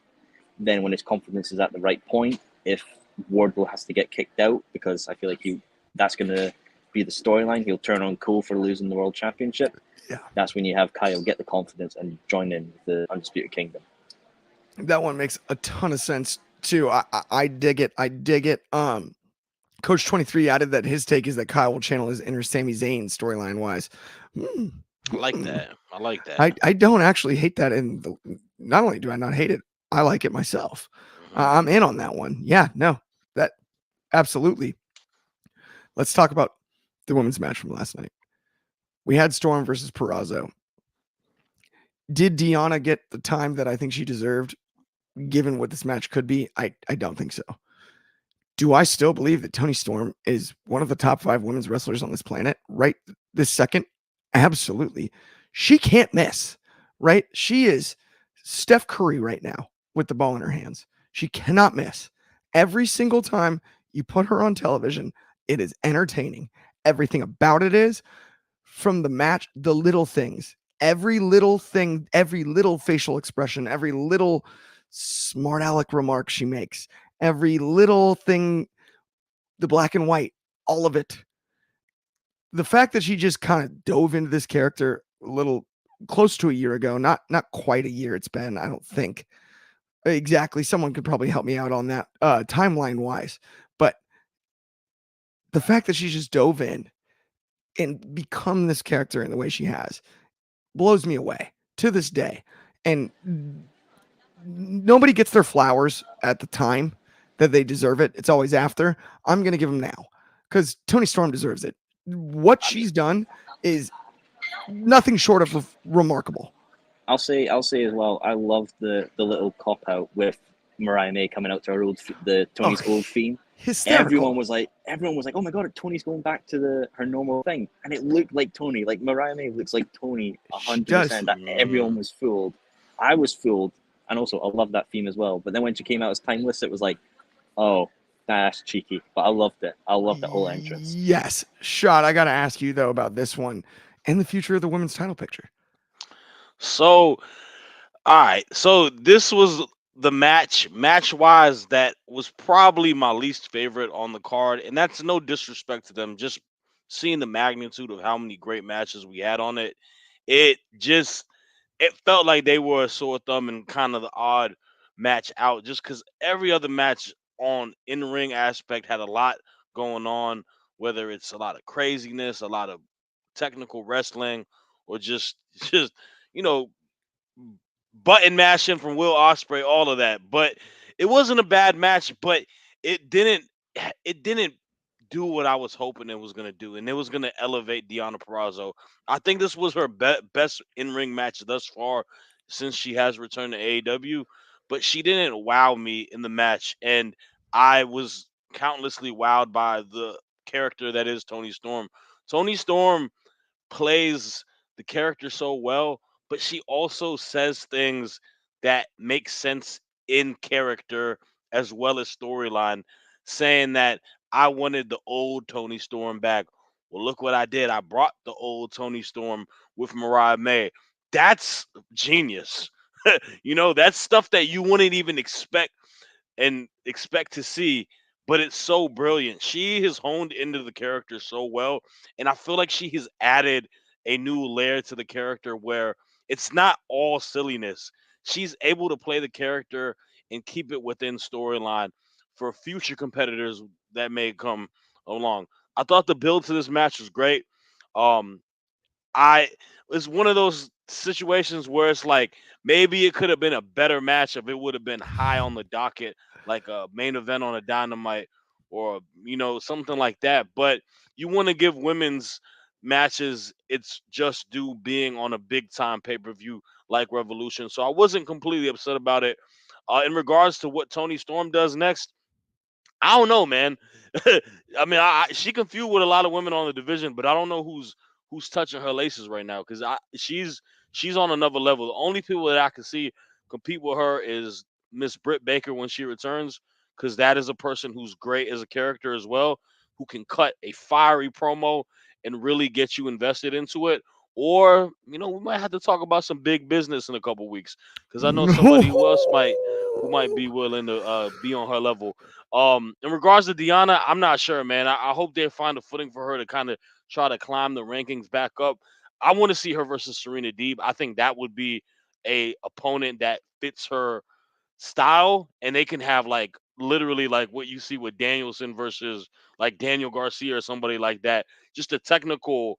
Speaker 4: Then when his confidence is at the right point, if Wardlow has to get kicked out, because I feel like that's going to be the storyline. He'll turn on Cole for losing the World Championship.
Speaker 1: Yeah.
Speaker 4: That's when you have Kyle get the confidence and join in the Undisputed Kingdom.
Speaker 1: That one makes a ton of sense too. I dig it. I dig it. Coach 23 added that his take is that Kyle will channel his inner Sami Zayn storyline wise.
Speaker 3: I like that. I like that.
Speaker 1: I don't actually hate that. And not only do I not hate it, I like it myself. I'm in on that one. Yeah, no, that absolutely. Let's talk about the women's match from last night. We had Storm versus Purrazzo. Did Deonna get the time that I think she deserved, given what this match could be? I don't think so. Do I still believe that Toni Storm is one of the top 5 women's wrestlers on this planet right this second? Absolutely. She can't miss, right? She is Steph Curry right now with the ball in her hands. She cannot miss. Every single time you put her on television, it is entertaining. Everything about it is, from the match, the little things, every little thing, every little facial expression, every little smart aleck remark she makes, every little thing, the black and white, all of it. The fact that she just kind of dove into this character a little close to a year ago, not quite a year it's been, I don't think. Exactly. Someone could probably help me out on that timeline wise. But the fact that she just dove in and become this character in the way she has blows me away to this day. And nobody gets their flowers at the time that they deserve it. It's always after. I'm going to give them now because Toni Storm deserves it. What she's done is nothing short of remarkable.
Speaker 4: I'll say as well, I love the little cop out with Mariah May coming out to her Tony's old theme.
Speaker 1: Hysterical.
Speaker 4: Everyone was like, oh my god, Tony's going back to her normal thing, and it looked like Tony. Like Mariah May looks like Tony 100%. That everyone was fooled. I was fooled, and also I love that theme as well. But then when she came out as Timeless, it was like, oh, that's cheeky. But I loved it. I loved the whole entrance.
Speaker 1: Yes, Shad, I got to ask you though about this one and the future of the women's title picture.
Speaker 3: So, all right. So this was the match wise that was probably my least favorite on the card, and that's no disrespect to them. Just seeing the magnitude of how many great matches we had on it, it felt like they were a sore thumb and kind of the odd match out, just because every other match on in-ring aspect had a lot going on, whether it's a lot of craziness, a lot of technical wrestling, or just you know button mashing from Will Ospreay, all of that. But it wasn't a bad match, but it didn't it didn't do what I was hoping it was gonna do, and it was gonna elevate Deonna Purrazzo. I think this was her best in-ring match thus far since she has returned to AEW, but she didn't wow me in the match, and I was countlessly wowed by the character that is Toni Storm. Toni Storm plays the character so well, but she also says things that make sense in character as well as storyline, saying that I wanted the old Tony Storm back. Well, look what I did. I brought the old Tony Storm with Mariah May. That's genius. That's stuff that you wouldn't even expect to see, but it's so brilliant. She has honed into the character so well, and I feel like she has added a new layer to the character where it's not all silliness. She's able to play the character and keep it within storyline for future competitors that may come along. I thought the build to this match was great. Um, I It's one of those situations where it's like maybe it could have been a better match if it would have been high on the docket, like a main event on a Dynamite or something like that. But you want to give women's matches its just due being on a big time pay per view like Revolution. So I wasn't completely upset about it. In regards to what Tony Storm does next, I don't know, man. I mean, she can feud with a lot of women on the division, but I don't know who's touching her laces right now because she's on another level. The only people that I can see compete with her is Miss Britt Baker when she returns, because that is a person who's great as a character as well, who can cut a fiery promo and really get you invested into it. or we might have to talk about some big business in a couple weeks because I know somebody who else might be willing to be on her level. In regards to Deanna, I'm not sure, man. I hope they find a footing for her to kind of try to climb the rankings back up. I want to see her versus Serena Deeb. I think that would be a opponent that fits her style, and they can have like literally like what you see with Danielson versus like Daniel Garcia or somebody like that. Just a technical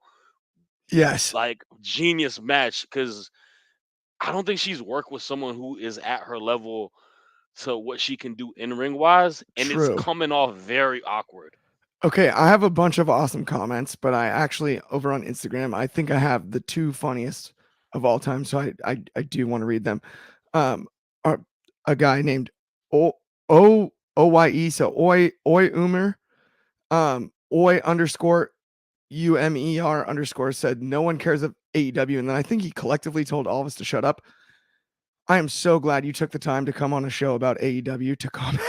Speaker 1: Yes,
Speaker 3: like genius match because I don't think she's worked with someone who is at her level to what she can do in ring wise, and it's
Speaker 1: true.
Speaker 3: coming off very awkward.
Speaker 1: Okay, I have a bunch of awesome comments, but I actually over on Instagram, I think I have the 2 funniest of all time, so I do want to read them. Um, uh, a guy named Oye, so Oi Umer, Oi underscore UMER underscore said no one cares of AEW, and then I think he collectively told all of us to shut up. I am so glad you took the time to come on a show about AEW to comment.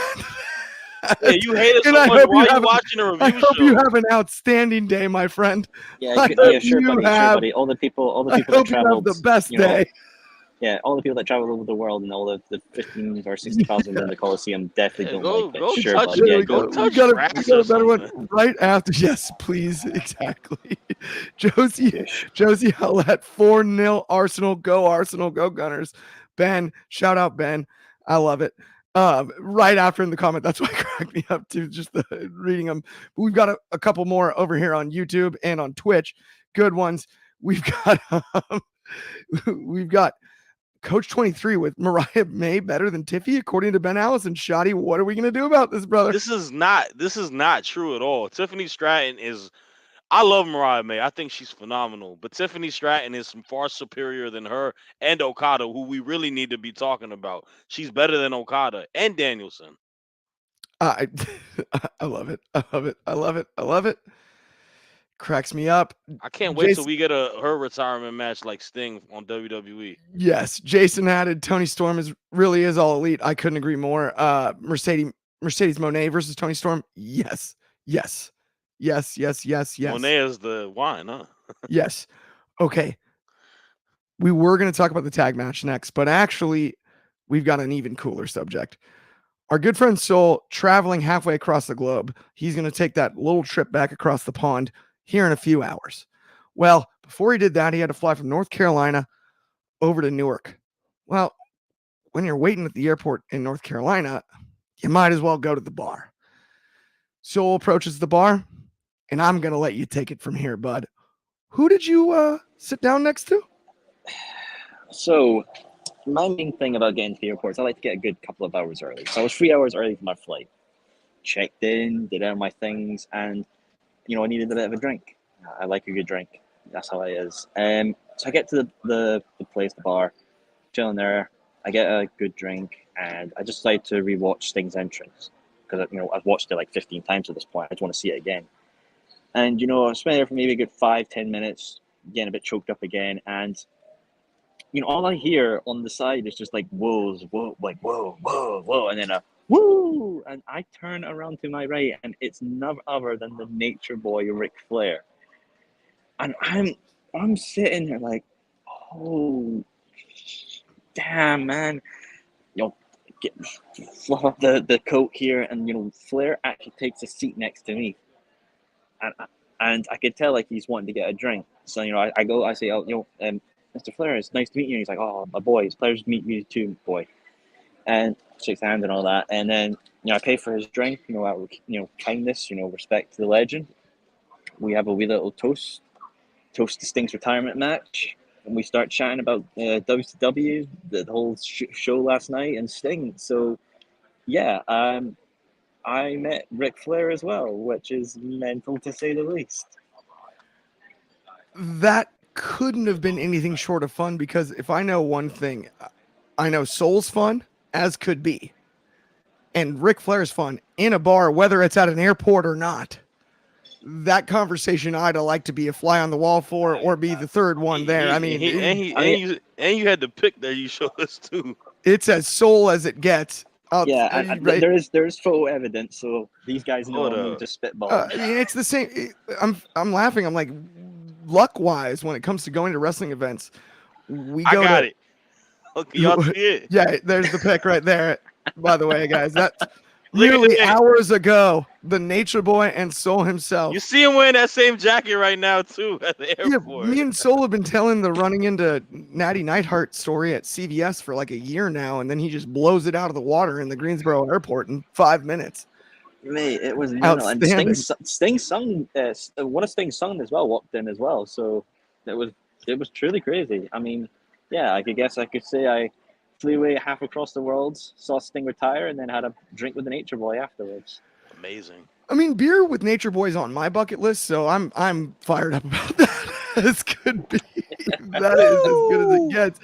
Speaker 3: Yeah, you hate it
Speaker 1: And
Speaker 3: so
Speaker 1: I
Speaker 3: much.
Speaker 1: hope
Speaker 3: Why
Speaker 1: you
Speaker 3: are you
Speaker 1: have
Speaker 3: watching a
Speaker 1: I
Speaker 3: review
Speaker 1: hope you
Speaker 3: show?
Speaker 1: have an outstanding day, my friend.
Speaker 4: Yeah,
Speaker 1: I
Speaker 4: sure,
Speaker 1: hope
Speaker 4: sure,
Speaker 1: you
Speaker 4: buddy. Sure,
Speaker 1: have-
Speaker 4: buddy. All the people
Speaker 1: I
Speaker 4: that
Speaker 1: hope you have
Speaker 4: traveled,
Speaker 1: the best
Speaker 4: you know,
Speaker 1: day.
Speaker 4: yeah, all the people that travel over the world and all the 15 or 60,000 in the Coliseum definitely
Speaker 3: Yeah,
Speaker 4: don't
Speaker 3: go
Speaker 4: like it.
Speaker 3: go
Speaker 4: Sure,
Speaker 3: touch
Speaker 4: buddy.
Speaker 1: There
Speaker 4: Yeah,
Speaker 1: we
Speaker 3: go
Speaker 1: go.
Speaker 3: touch
Speaker 1: We
Speaker 3: grass
Speaker 1: got
Speaker 3: or
Speaker 1: a better one
Speaker 3: something.
Speaker 1: right after. Yes, please. Exactly. Josie
Speaker 4: Fish.
Speaker 1: Howlett, 4-0 Arsenal. Go Arsenal. Go Gunners. Ben, shout out Ben. I love it. Right after in the comment, that's why it cracked me up too, just reading them. But we've got a couple more over here on YouTube and on Twitch. Good ones. We've got we've got Coach 23 with Mariah May better than Tiffy, according to Ben Allison. Shoddy, what are we gonna do about this, brother?
Speaker 3: This is not true at all. Tiffany Stratton is. I love Mariah May. I think she's phenomenal. But Tiffany Stratton is far superior than her and Okada, who we really need to be talking about. She's better than Okada and Danielson.
Speaker 1: I I love it. I love it. I love it. I love it. Cracks me up.
Speaker 3: I can't wait till
Speaker 1: Jason,
Speaker 3: we get her retirement match like Sting on WWE.
Speaker 1: yes. Jason added Tony Storm really is all elite. I couldn't agree more. Mercedes Monet versus Tony Storm. Yes. Yes. Yes. Yes. Yes. Yes.
Speaker 3: Monet is the wine, huh?
Speaker 1: Yes. Okay. We were going to talk about the tag match next, but actually, we've got an even cooler subject. Our good friend Soul traveling halfway across the globe. He's going to take that little trip back across the pond here in a few hours. Well, before he did that, he had to fly from North Carolina over to Newark. Well, when you're waiting at the airport in North Carolina, you might as well go to the bar. Soul approaches the bar, and I'm going to let you take it from here, bud. Who did you sit down next to?
Speaker 4: So, my main thing about getting to the airport is I like to get a good couple of hours early. So I was 3 hours early for my flight. Checked in, did all my things, and I needed a bit of a drink. I like a good drink. That's how it is. So I get to the place, the bar, chilling there. I get a good drink, and I just decide to rewatch Sting's entrance because I've watched it like 15 times at this point. I just want to see it again. And I spent there for maybe a good 5-10 minutes, getting a bit choked up again, and all I hear on the side is just like whoa, like whoa, whoa, whoa, and then a woo, and I turn around to my right, and it's none other than the Nature Boy Ric Flair, and I'm sitting there like, oh, damn, man, get fluff up the coat here, and Flair actually takes a seat next to me, and I could tell like he's wanting to get a drink, so I say, oh, Mr. Flair, it's nice to meet you. And he's like, oh, my boy, it's a pleasure to meet you too, boy. And shakes hands and all that. And then, I pay for his drink, out of, kindness, respect to the legend. We have a wee little toast to Sting's retirement match. And we start chatting about WCW, the whole show last night, and Sting. So, yeah, I met Ric Flair as well, which is mental to say the least.
Speaker 1: That couldn't have been anything short of fun, because if I know one thing, I know Soul's fun, as could be. And Ric Flair's fun in a bar, whether it's at an airport or not. That conversation I'd like to be a fly on the wall for, or be the third one there.
Speaker 3: You had to pick that you showed us too.
Speaker 1: It's as Soul as it gets.
Speaker 4: Yeah, and
Speaker 1: right?
Speaker 4: there is photo evidence, so these guys know I'm not just spitballing.
Speaker 1: It's the same. I'm laughing. I'm like, luck wise, when it comes to going to wrestling events, we
Speaker 3: I
Speaker 1: go
Speaker 3: got
Speaker 1: to
Speaker 3: it. Okay, y'all see it?
Speaker 1: yeah, there's the pic right there. By the way, guys, that's
Speaker 3: Look at
Speaker 1: nearly
Speaker 3: it.
Speaker 1: hours ago. The Nature Boy and Soul himself.
Speaker 3: You see him wearing that same jacket right now too at the
Speaker 1: Yeah,
Speaker 3: airport.
Speaker 1: me and Soul have been telling the running into Natty Neidhart story at CVS for like a year now, and then he just blows it out of the water in the Greensboro airport in 5 minutes.
Speaker 4: Mate, it was mental. And
Speaker 1: Outstanding.
Speaker 4: Sting sung, one of Sting's sung as well, walked in as well. So it was truly crazy. I mean, yeah, I guess I could say I flew away half across the world, saw Sting retire, and then had a drink with the Nature Boy afterwards.
Speaker 3: Amazing.
Speaker 1: I mean, beer with Nature Boy's on my bucket list, so I'm fired up about that. As could be. That is as good as it gets.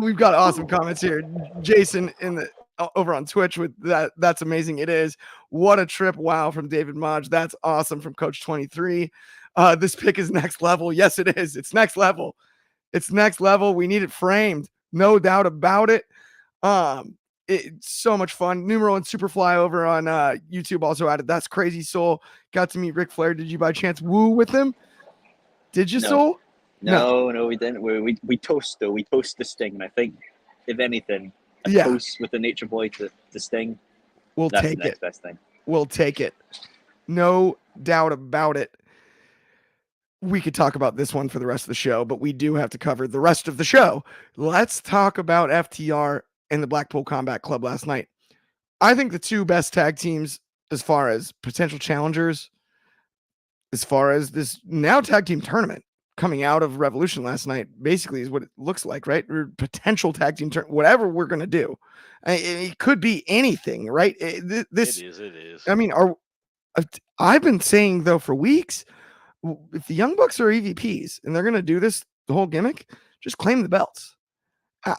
Speaker 1: We've got awesome comments here. Jason in the over on Twitch with that. That's amazing. It is. What a trip. Wow. From David Modge. That's awesome. From Coach 23. This pick is next level. Yes, it is. It's next level. It's next level. We need it framed. No doubt about it. It's so much fun. Numeral and Superfly over on YouTube also added. That's crazy. Soul got to meet Ric Flair. Did you by chance woo with him? Did you,
Speaker 4: No.
Speaker 1: Soul?
Speaker 4: No, we didn't. We toast though. We toast the Sting, and I think if anything, a
Speaker 1: Yeah.
Speaker 4: toast with the Nature Boy to Sting.
Speaker 1: We'll
Speaker 4: That's
Speaker 1: take
Speaker 4: the next
Speaker 1: it.
Speaker 4: best thing.
Speaker 1: We'll take it. No doubt about it. We could talk about this one for the rest of the show, but we do have to cover the rest of the show. Let's talk about FTR and the Blackpool Combat Club last night. I think the two best tag teams as far as potential challengers, as far as this now tag team tournament coming out of Revolution last night, basically is what it looks like, right? Or potential tag team whatever we're going to do. It could be anything, right?
Speaker 3: It is.
Speaker 1: I mean, I've been saying though for weeks, if the Young Bucks are EVPs and they're going to do this, the whole gimmick, just claim the belts.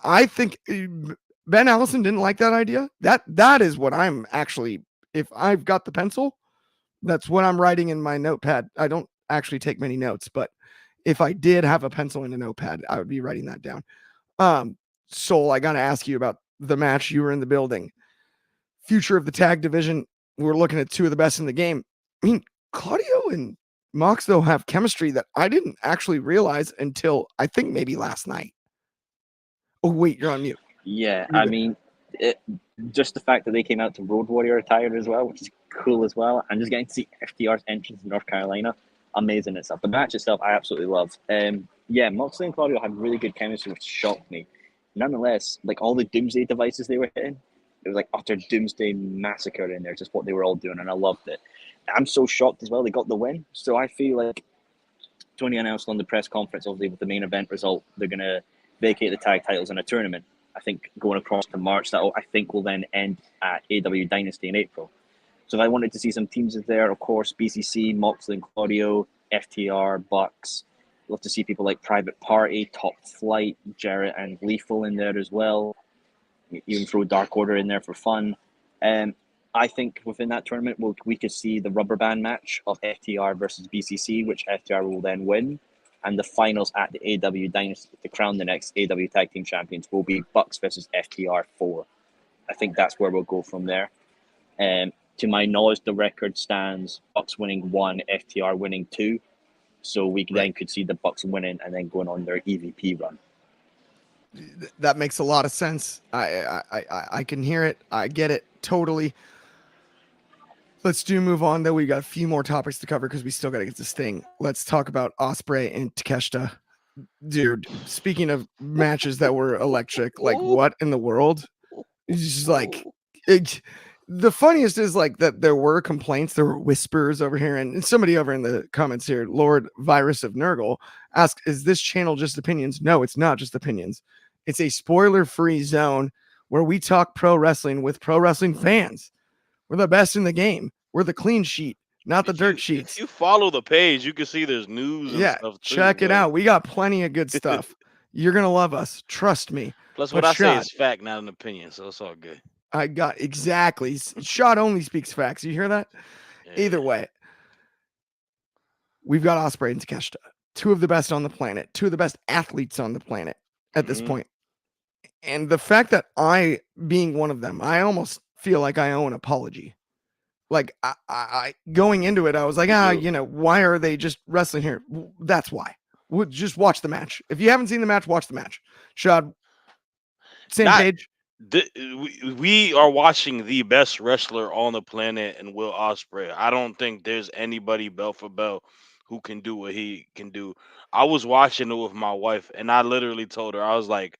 Speaker 1: I think Ben Allison didn't like that idea. That is what I'm actually, if I've got the pencil, that's what I'm writing in my notepad. I don't actually take many notes, but if I did have a pencil and a notepad, I would be writing that down. Soul, I got to ask you about the match. You were in the building. Future of the tag division. We're looking at two of the best in the game. I mean, Claudio and Mox, though, have chemistry that I didn't actually realize until I think maybe last night. Oh, wait, you're on mute.
Speaker 4: Yeah, I mean, just the fact that they came out to Road Warrior attire as well, which is cool as well, and just getting to see FTR's entrance in North Carolina, amazing itself. The match itself, I absolutely loved. Yeah, Moxley and Claudio had really good chemistry, which shocked me. Nonetheless, like all the Doomsday devices they were hitting, it was like utter Doomsday massacre in there, just what they were all doing, and I loved it. I'm so shocked as well they got the win. So I feel like Tony announced on the press conference, obviously with the main event result, they're going to vacate the tag titles in a tournament. I think going across to March, that I think will then end at AEW Dynasty in April. So if I wanted to see some teams there, of course, BCC, Moxley and Claudio, FTR, Bucks. Love to see people like Private Party, Top Flight, Jarrett and Lethal in there as well. Even throw Dark Order in there for fun. I think within that tournament, we could see the rubber band match of FTR versus BCC, which FTR will then win. And the finals at the AEW Dynasty to crown the next AEW Tag Team Champions will be Bucks versus FTR 4. I think that's where we'll go from there. To my knowledge, the record stands Bucks winning 1, FTR winning 2. So we then could see the Bucks winning and then going on their EVP run.
Speaker 1: That makes a lot of sense. I can hear it. I get it totally. Let's move on though. We got a few more topics to cover because we still got to get this thing. Let's talk about Ospreay and Takeshita. Dude, speaking of matches that were electric, like what in the world? It's just like the funniest is like that there were complaints, there were whispers over here, and somebody over in the comments here, Lord Virus of Nurgle, asked, is this channel just opinions? No, it's not just opinions. It's a spoiler-free zone where we talk pro wrestling with pro wrestling fans. We're the best in the game. We're the clean sheet, not the dirt sheets.
Speaker 3: If you follow the page, you can see there's news and stuff too.
Speaker 1: Check it out. We got plenty of good stuff. You're going to love us. Trust me.
Speaker 3: Plus, what I say is fact, not an opinion, so it's all good.
Speaker 1: I got exactly. Shad only speaks facts. You hear that? Yeah. Either way, we've got Ospreay and Takeshita, two of the best on the planet, two of the best athletes on the planet at this point. And the fact that I, being one of them, I almost feel like I owe an apology. Like I going into it, I was like, why are they just wrestling here? That's why. Just watch the match. If you haven't seen the match, watch the match. Shad, same
Speaker 3: Not
Speaker 1: page.
Speaker 3: we are watching the best wrestler on the planet and Will Ospreay. I don't think there's anybody belt for belt who can do what he can do. I was watching it with my wife and I literally told her, I was like,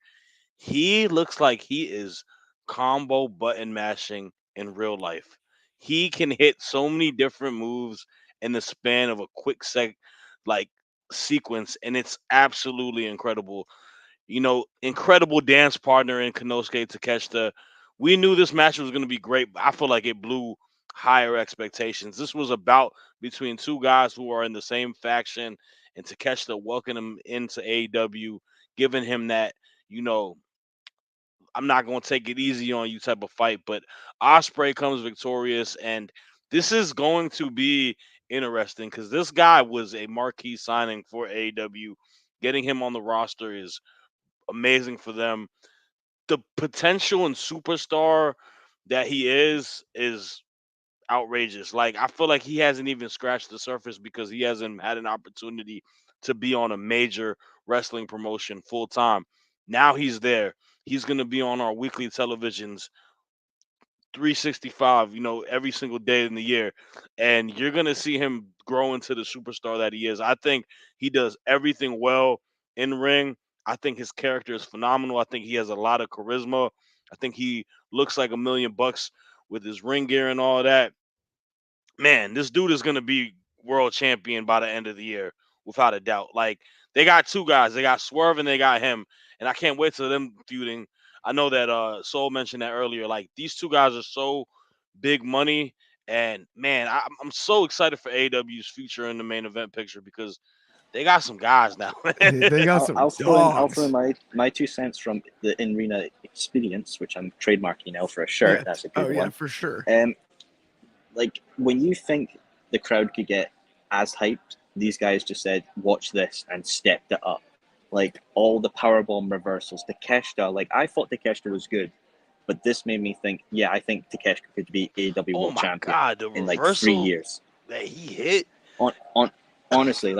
Speaker 3: he looks like he is combo button mashing in real life. He can hit so many different moves in the span of a quick like sequence, and it's absolutely incredible. Incredible dance partner in Konosuke Takeshita. We knew this match was going to be great, but I feel like it blew higher expectations. This was about between two guys who are in the same faction, and Takeshita welcoming him into AEW, giving him that, you know, I'm not going to take it easy on you type of fight. But Osprey comes victorious, and this is going to be interesting because this guy was a marquee signing for AEW. Getting him on the roster is amazing for them. The potential and superstar that he is outrageous. Like, I feel like he hasn't even scratched the surface because he hasn't had an opportunity to be on a major wrestling promotion full time. Now he's there. He's going to be on our weekly televisions 365, every single day in the year. And you're going to see him grow into the superstar that he is. I think he does everything well in ring. I think his character is phenomenal. I think he has a lot of charisma. I think he looks like $1,000,000 with his ring gear and all that. Man, this dude is going to be world champion by the end of the year, without a doubt. Like, they got two guys. They got Swerve and they got him. And I can't wait till them feuding. I know that Soul mentioned that earlier. Like, these two guys are so big money. And, man, I'm so excited for AEW's future in the main event picture because they got some guys now.
Speaker 1: They got some
Speaker 4: I'll throw
Speaker 1: dogs.
Speaker 4: in my 2 cents from the in-arena experience, which I'm trademarking now for a shirt.
Speaker 1: Yeah.
Speaker 4: That's a good
Speaker 1: Oh,
Speaker 4: one.
Speaker 1: yeah, for sure.
Speaker 4: Like, when you think the crowd could get as hyped, these guys just said, watch this, and stepped it up. Like, all the powerbomb reversals, Takeshita, like, I thought Takeshita was good, but this made me think, yeah, I think Takeshita could be AEW
Speaker 3: Oh
Speaker 4: World
Speaker 3: my
Speaker 4: Champion
Speaker 3: God, the
Speaker 4: in like 3
Speaker 3: reversal
Speaker 4: years.
Speaker 3: that he hit.
Speaker 4: Honestly,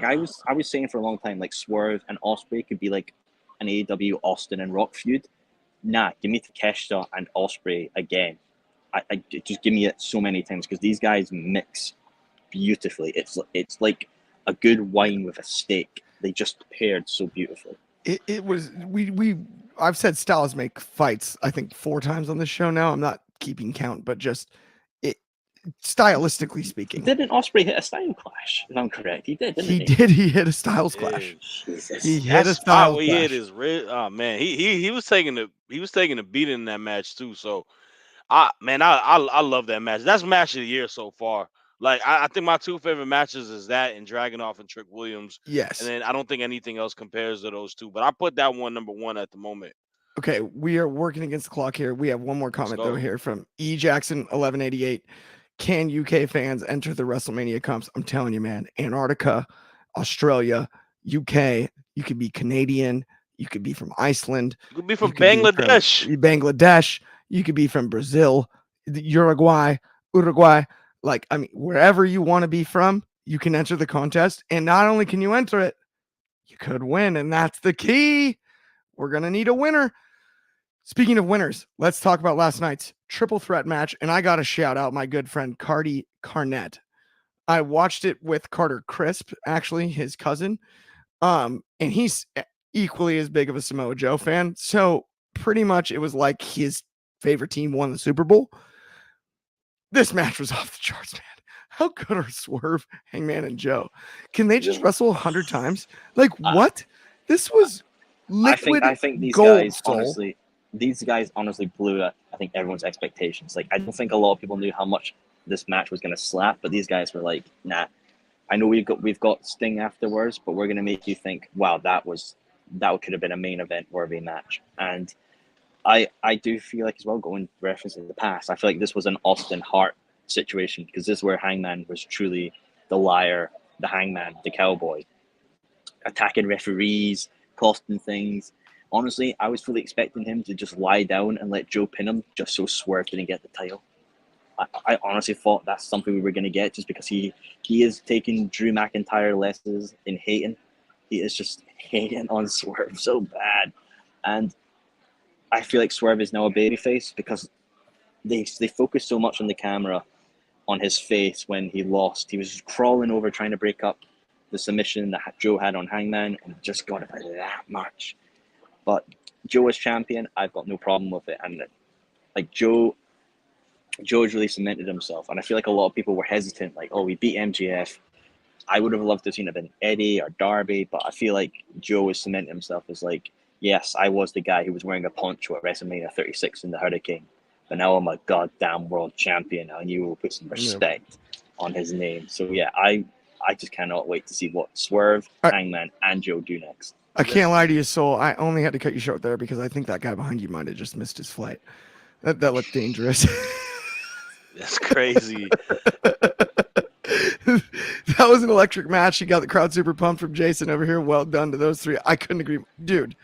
Speaker 4: I was saying for a long time, like, Swerve and Osprey could be like an AEW Austin and Rock feud. Nah, give me Takeshita and Osprey again. I just give me it so many times because these guys mix beautifully. It's like a good wine with a steak. They just paired so beautifully.
Speaker 1: It was I've said styles make fights, I think 4 times on this show now. I'm not keeping count, but just it stylistically speaking.
Speaker 4: Didn't Osprey hit a style clash? If I'm correct, he did, didn't he?
Speaker 1: He hit a styles clash.
Speaker 4: Jesus.
Speaker 1: He hit a styles clash.
Speaker 3: He hit his wrist. Oh man, he was taking a beating in that match too. So I love that match. That's match of the year so far. Like, I think my 2 favorite matches is that and Dragunov and Trick Williams.
Speaker 1: Yes.
Speaker 3: And then I don't think anything else compares to those two. But I put that one number 1 at the moment.
Speaker 1: Okay, we are working against the clock here. We have one more comment though here from E Jackson 1188. Can UK fans enter the WrestleMania comps? I'm telling you, man. Antarctica, Australia, UK. You could be Canadian. You could be from Iceland.
Speaker 3: You could be from Bangladesh.
Speaker 1: Bangladesh. You could be from Brazil, Uruguay. Like, I mean, wherever you want to be from, you can enter the contest. And not only can you enter it, you could win. And that's the key. We're going to need a winner. Speaking of winners, let's talk about last night's triple threat match. And I got to shout out my good friend Cardi Carnett. I watched it with Carter Crisp, actually, his cousin. And he's equally as big of a Samoa Joe fan. So pretty much it was like his favorite team won the Super Bowl. This match was off the charts, man. How good are Swerve, Hangman, and Joe? Can they just wrestle 100 times? Like, what? This was liquid
Speaker 4: I think these
Speaker 1: gold,
Speaker 4: guys,
Speaker 1: Soul.
Speaker 4: honestly, blew I think everyone's expectations. Like, I don't think a lot of people knew how much this match was going to slap, but these guys were like, nah. I know we've got Sting afterwards, but we're going to make you think, wow, that could have been a main event worthy match. And I do feel like, as well, going referencing the past, I feel like this was an Austin Hart situation because this is where Hangman was truly the liar, the hangman, the cowboy, attacking referees, costing things. Honestly, I was fully expecting him to just lie down and let Joe pin him just so Swerve didn't get the title. I honestly thought that's something we were going to get, just because he is taking Drew McIntyre lessons in hating. He is just hating on Swerve so bad. And I feel like Swerve is now a babyface because they focus so much on the camera on his face when he lost. He was crawling over trying to break up the submission that Joe had on Hangman and just got it by that much. But Joe as champion, I've got no problem with it. And like Joe's really cemented himself. And I feel like a lot of people were hesitant, like, oh, we beat MJF. I would have loved to have seen it been Eddie or Darby, but I feel like Joe has cemented himself as like, yes, I was the guy who was wearing a poncho at WrestleMania 36 in the Hurricane, but now I'm a goddamn world champion, and you will put some respect on his name. So yeah, I just cannot wait to see what Swerve, Hangman, and Joe do next.
Speaker 1: I can't lie to you, Soul. I only had to cut you short there because I think that guy behind you might have just missed his flight. That looked dangerous.
Speaker 3: That's crazy.
Speaker 1: That was an electric match. You got the crowd super pumped from Jason over here. Well done to those three. I couldn't agree. Dude,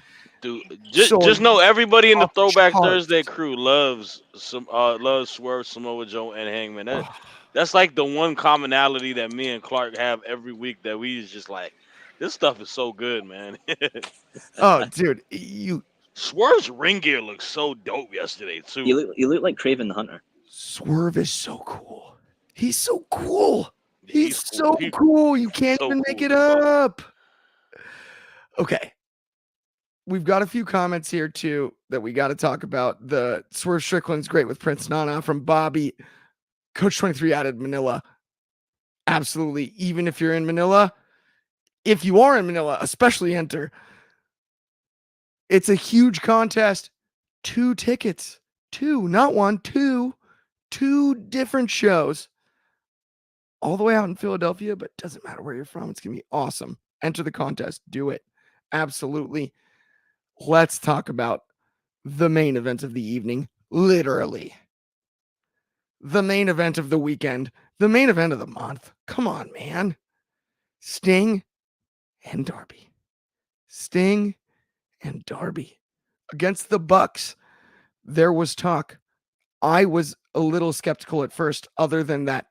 Speaker 3: just know everybody in the
Speaker 1: off the
Speaker 3: Throwback
Speaker 1: charts.
Speaker 3: Thursday crew loves Swerve, Samoa Joe, and Hangman. That's like the one commonality that me and Clark have every week, that we is just like, this stuff is so good, man.
Speaker 1: Oh, dude,
Speaker 3: Swerve's ring gear looks so dope yesterday too.
Speaker 4: You look like Kraven the Hunter.
Speaker 1: Swerve is so cool. He's so cool. He's so cool. You can't even make it up. Okay. We've got a few comments here too that we got to talk about. The Swerve Strickland's great with Prince Nana from Bobby. Coach 23 added Manila. Absolutely. Even if you're in Manila, if you are in Manila, especially enter. It's a huge contest. 2 tickets. 2, not 1, 2. 2 different shows. All the way out in Philadelphia, but doesn't matter where you're from. It's going to be awesome. Enter the contest. Do it. Absolutely. Let's talk about the main event of the evening. Literally. The main event of the weekend. The main event of the month. Come on, man. Sting and Darby. Sting and Darby against the Bucks. There was talk. I was a little skeptical at first, other than that,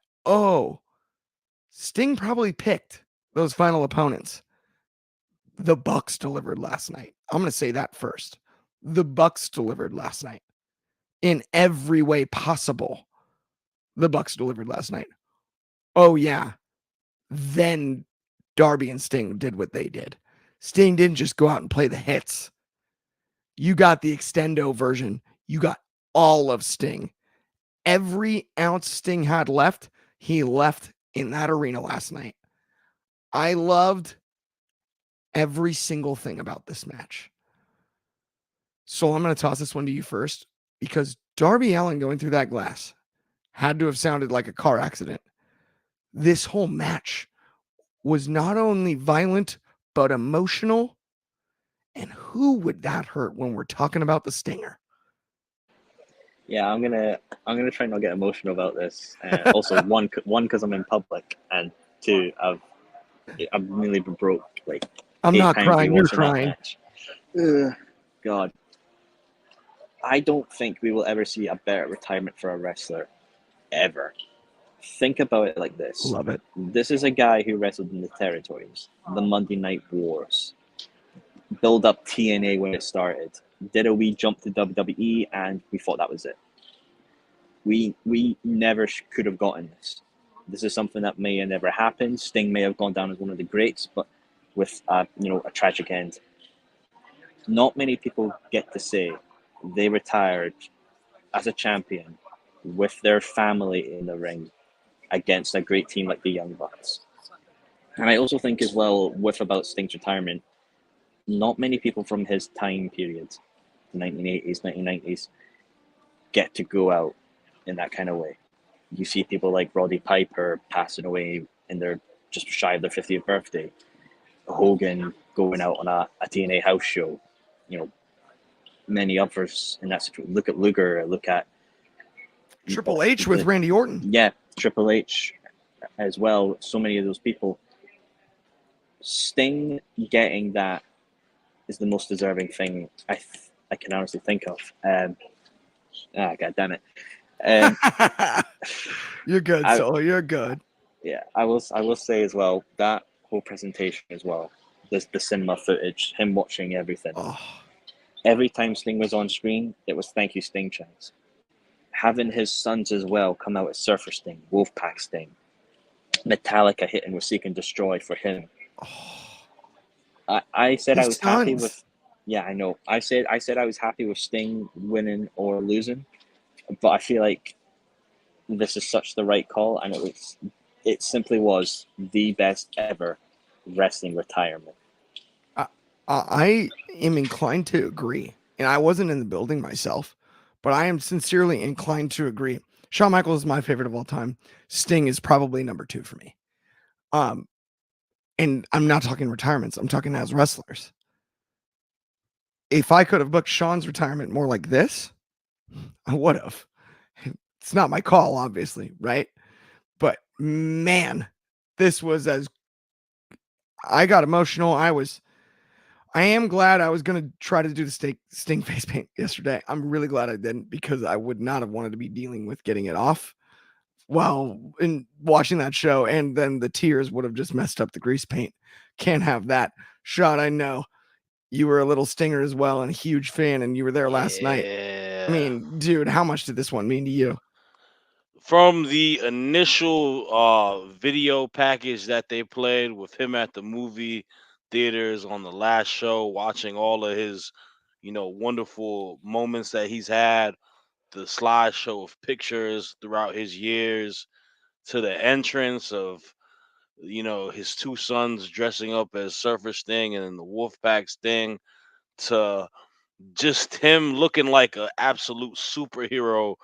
Speaker 1: Sting probably picked those final opponents. The Bucks delivered last night. I'm going to say that first. The Bucks delivered last night. In every way possible, the Bucks delivered last night. Oh, yeah. Then Darby and Sting did what they did. Sting didn't just go out and play the hits. You got the extendo version. You got all of Sting. Every ounce Sting had left, he left in that arena last night. I loved every single thing about this match. So I'm going to toss this one to you first, because Darby Allin going through that glass had to have sounded like a car accident. This whole match was not only violent, but emotional. And who would that hurt when we're talking about the Stinger?
Speaker 4: Yeah, I'm gonna try not get emotional about this. Also, one because I'm in public, and 2, I've nearly been broke like.
Speaker 1: I'm not crying. You're crying.
Speaker 4: God, I don't think we will ever see a better retirement for a wrestler, ever. Think about it like this.
Speaker 1: Love it.
Speaker 4: This is a guy who wrestled in the territories, the Monday Night Wars, build up TNA when it started, did a wee jump to WWE, and we thought that was it. We never could have gotten this. This is something that may have never happened. Sting may have gone down as one of the greats, but with a tragic end. Not many people get to say they retired as a champion with their family in the ring against a great team like the Young Bucks. And I also think as well, about Sting's retirement, not many people from his time period, the 1980s, 1990s, get to go out in that kind of way. You see people like Roddy Piper passing away in their just shy of their 50th birthday. Hogan going out on a TNA house show. Many others in that situation. Look at Luger. Look at
Speaker 1: Triple H with Randy Orton.
Speaker 4: Yeah, Triple H as well. So many of those people. Sting getting that is the most deserving thing I can honestly think of. God damn it.
Speaker 1: You're good,
Speaker 4: I-
Speaker 1: Soul. You're good.
Speaker 4: Yeah, I will say as well that whole presentation as well. There's the cinema footage, him watching everything.
Speaker 1: Oh,
Speaker 4: Every time Sting was on screen, it was thank you Sting chants. Having his sons as well come out as Surfer Sting, Wolfpack Sting, Metallica hitting with Seek and Destroy for him. I said I
Speaker 1: his
Speaker 4: was happy
Speaker 1: sons.
Speaker 4: with. Yeah, I know. I said I was happy with Sting winning or losing, but I feel like this is such the right call, and it simply was the best ever wrestling retirement.
Speaker 1: I am inclined to agree, and I wasn't in the building myself, but I am sincerely inclined to agree. Shawn Michaels is my favorite of all time. Sting is probably number 2 for me. And I'm not talking retirements. I'm talking as wrestlers. If I could have booked Shawn's retirement more like this, I would have. It's not my call, obviously, right? But man, this was as I got emotional. I am glad I was going to try to do the Sting face paint yesterday. I'm really glad I didn't, because I would not have wanted to be dealing with getting it off while in watching that show. And then the tears would have just messed up the grease paint. Can't have that. Shot, I know you were a little Stinger as well and a huge fan, and you were there last night. I mean, dude, how much did this one mean to you?
Speaker 3: From the initial video package that they played with him at the movie theaters on the last show, watching all of his, wonderful moments that he's had, the slideshow of pictures throughout his years, to the entrance of, his 2 sons dressing up as Surfer Sting and then the Wolfpack Sting, to just him looking like an absolute superhero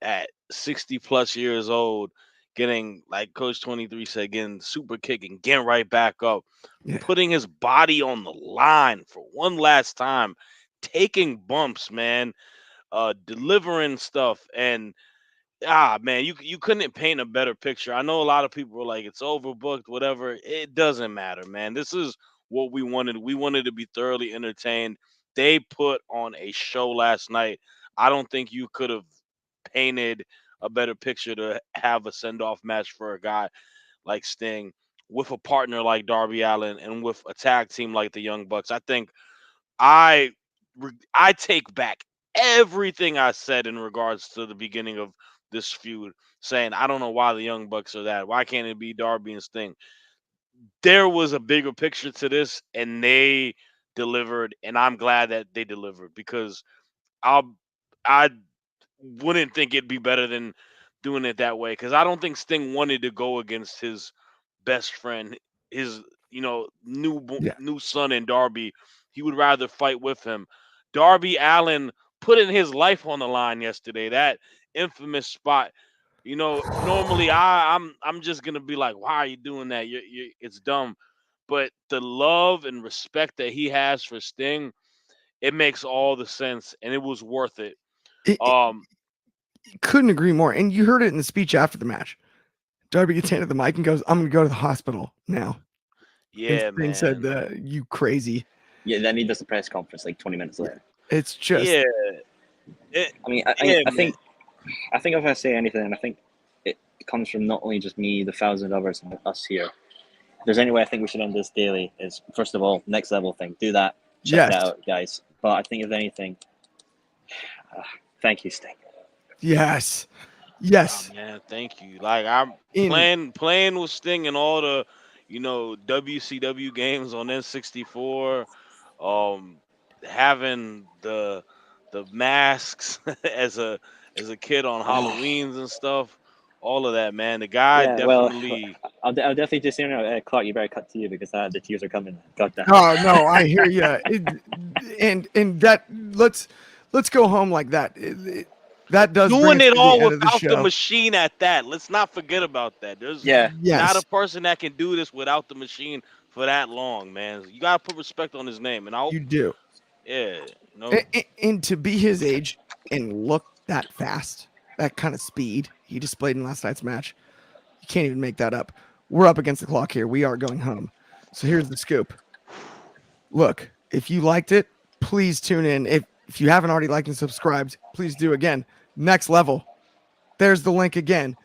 Speaker 3: at 60 plus years old, getting, like Coach 23 said, getting super kick and getting right back up,
Speaker 1: Yeah.
Speaker 3: putting his body on the line for one last time, taking bumps, man, delivering stuff. And man, you couldn't paint a better picture. I know a lot of people were like, it's overbooked, whatever. It doesn't matter, man. This is what we wanted. We wanted to be thoroughly entertained. They put on a show last night. I don't think you could have painted a better picture to have a send-off match for a guy like Sting with a partner like Darby Allin and with a tag team like the Young Bucks. I think I I take back everything I said in regards to the beginning of this feud, saying I don't know why the Young Bucks are that. Why can't it be Darby and Sting? There was a bigger picture to this, and they delivered, and I'm glad that they delivered, because I'll I wouldn't think it'd be better than doing it that way, because I don't think Sting wanted to go against his best friend, his
Speaker 1: Yeah.
Speaker 3: new son in Darby. He would rather fight with him. Darby Allin putting his life on the line yesterday. That infamous spot. Normally I'm just gonna be like, why are you doing that? It's dumb. But the love and respect that he has for Sting, it makes all the sense, and it was worth it.
Speaker 1: It couldn't agree more. And you heard it in the speech after the match. Darby gets handed the mic and goes, I'm going to go to the hospital now. And
Speaker 3: Yeah,
Speaker 1: Sting said,
Speaker 3: man.
Speaker 1: you crazy.
Speaker 4: Yeah, then he does the press conference like 20 minutes later.
Speaker 1: It's just,
Speaker 3: Yeah.
Speaker 4: I think if I say anything, I think it comes from not only just me, the 1,000 others, and us here. If there's any way I think we should end this daily, is first of all, next level thing. Do that. Check that out, guys. But I think if anything, thank you, Sting.
Speaker 1: Yes.
Speaker 3: Oh, man, thank you. Like, I'm playing with Sting in all the, WCW games on N64. Having the masks as a kid on Halloweens and stuff. All of that, man. The guy definitely.
Speaker 4: Well, I'll definitely just Clark, you better cut to you because the tears are coming. God damn.
Speaker 1: Oh no, I hear you. And that let's go home like that. That does
Speaker 3: doing it all
Speaker 1: the
Speaker 3: without the
Speaker 1: show.
Speaker 3: machine at that. Let's not forget about that. There's
Speaker 4: Yeah.
Speaker 3: not a person that can do this without the machine for that long, man. You gotta put respect on his name, and I hope,
Speaker 1: You do.
Speaker 3: yeah,
Speaker 1: And to be his age and look that fast, that kind of speed he displayed in last night's match, you can't even make that up. We're up against the clock here. We are going home. So here's the scoop. Look, if you liked it, please tune in. If you haven't already liked and subscribed, please do again. Next Level. There's the link again.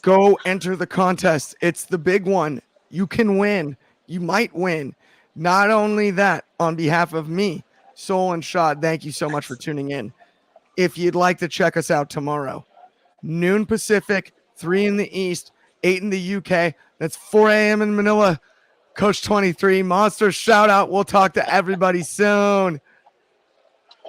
Speaker 1: Go enter the contest. It's the big one. You can win. You might win. Not only that, on behalf of me, Soul and Shad, thank you so much for tuning in. If you'd like to check us out tomorrow, noon Pacific, 3 in the East, 8 in the UK. That's 4 a.m. in Manila. Coach 23, Monster shout out. We'll talk to everybody soon.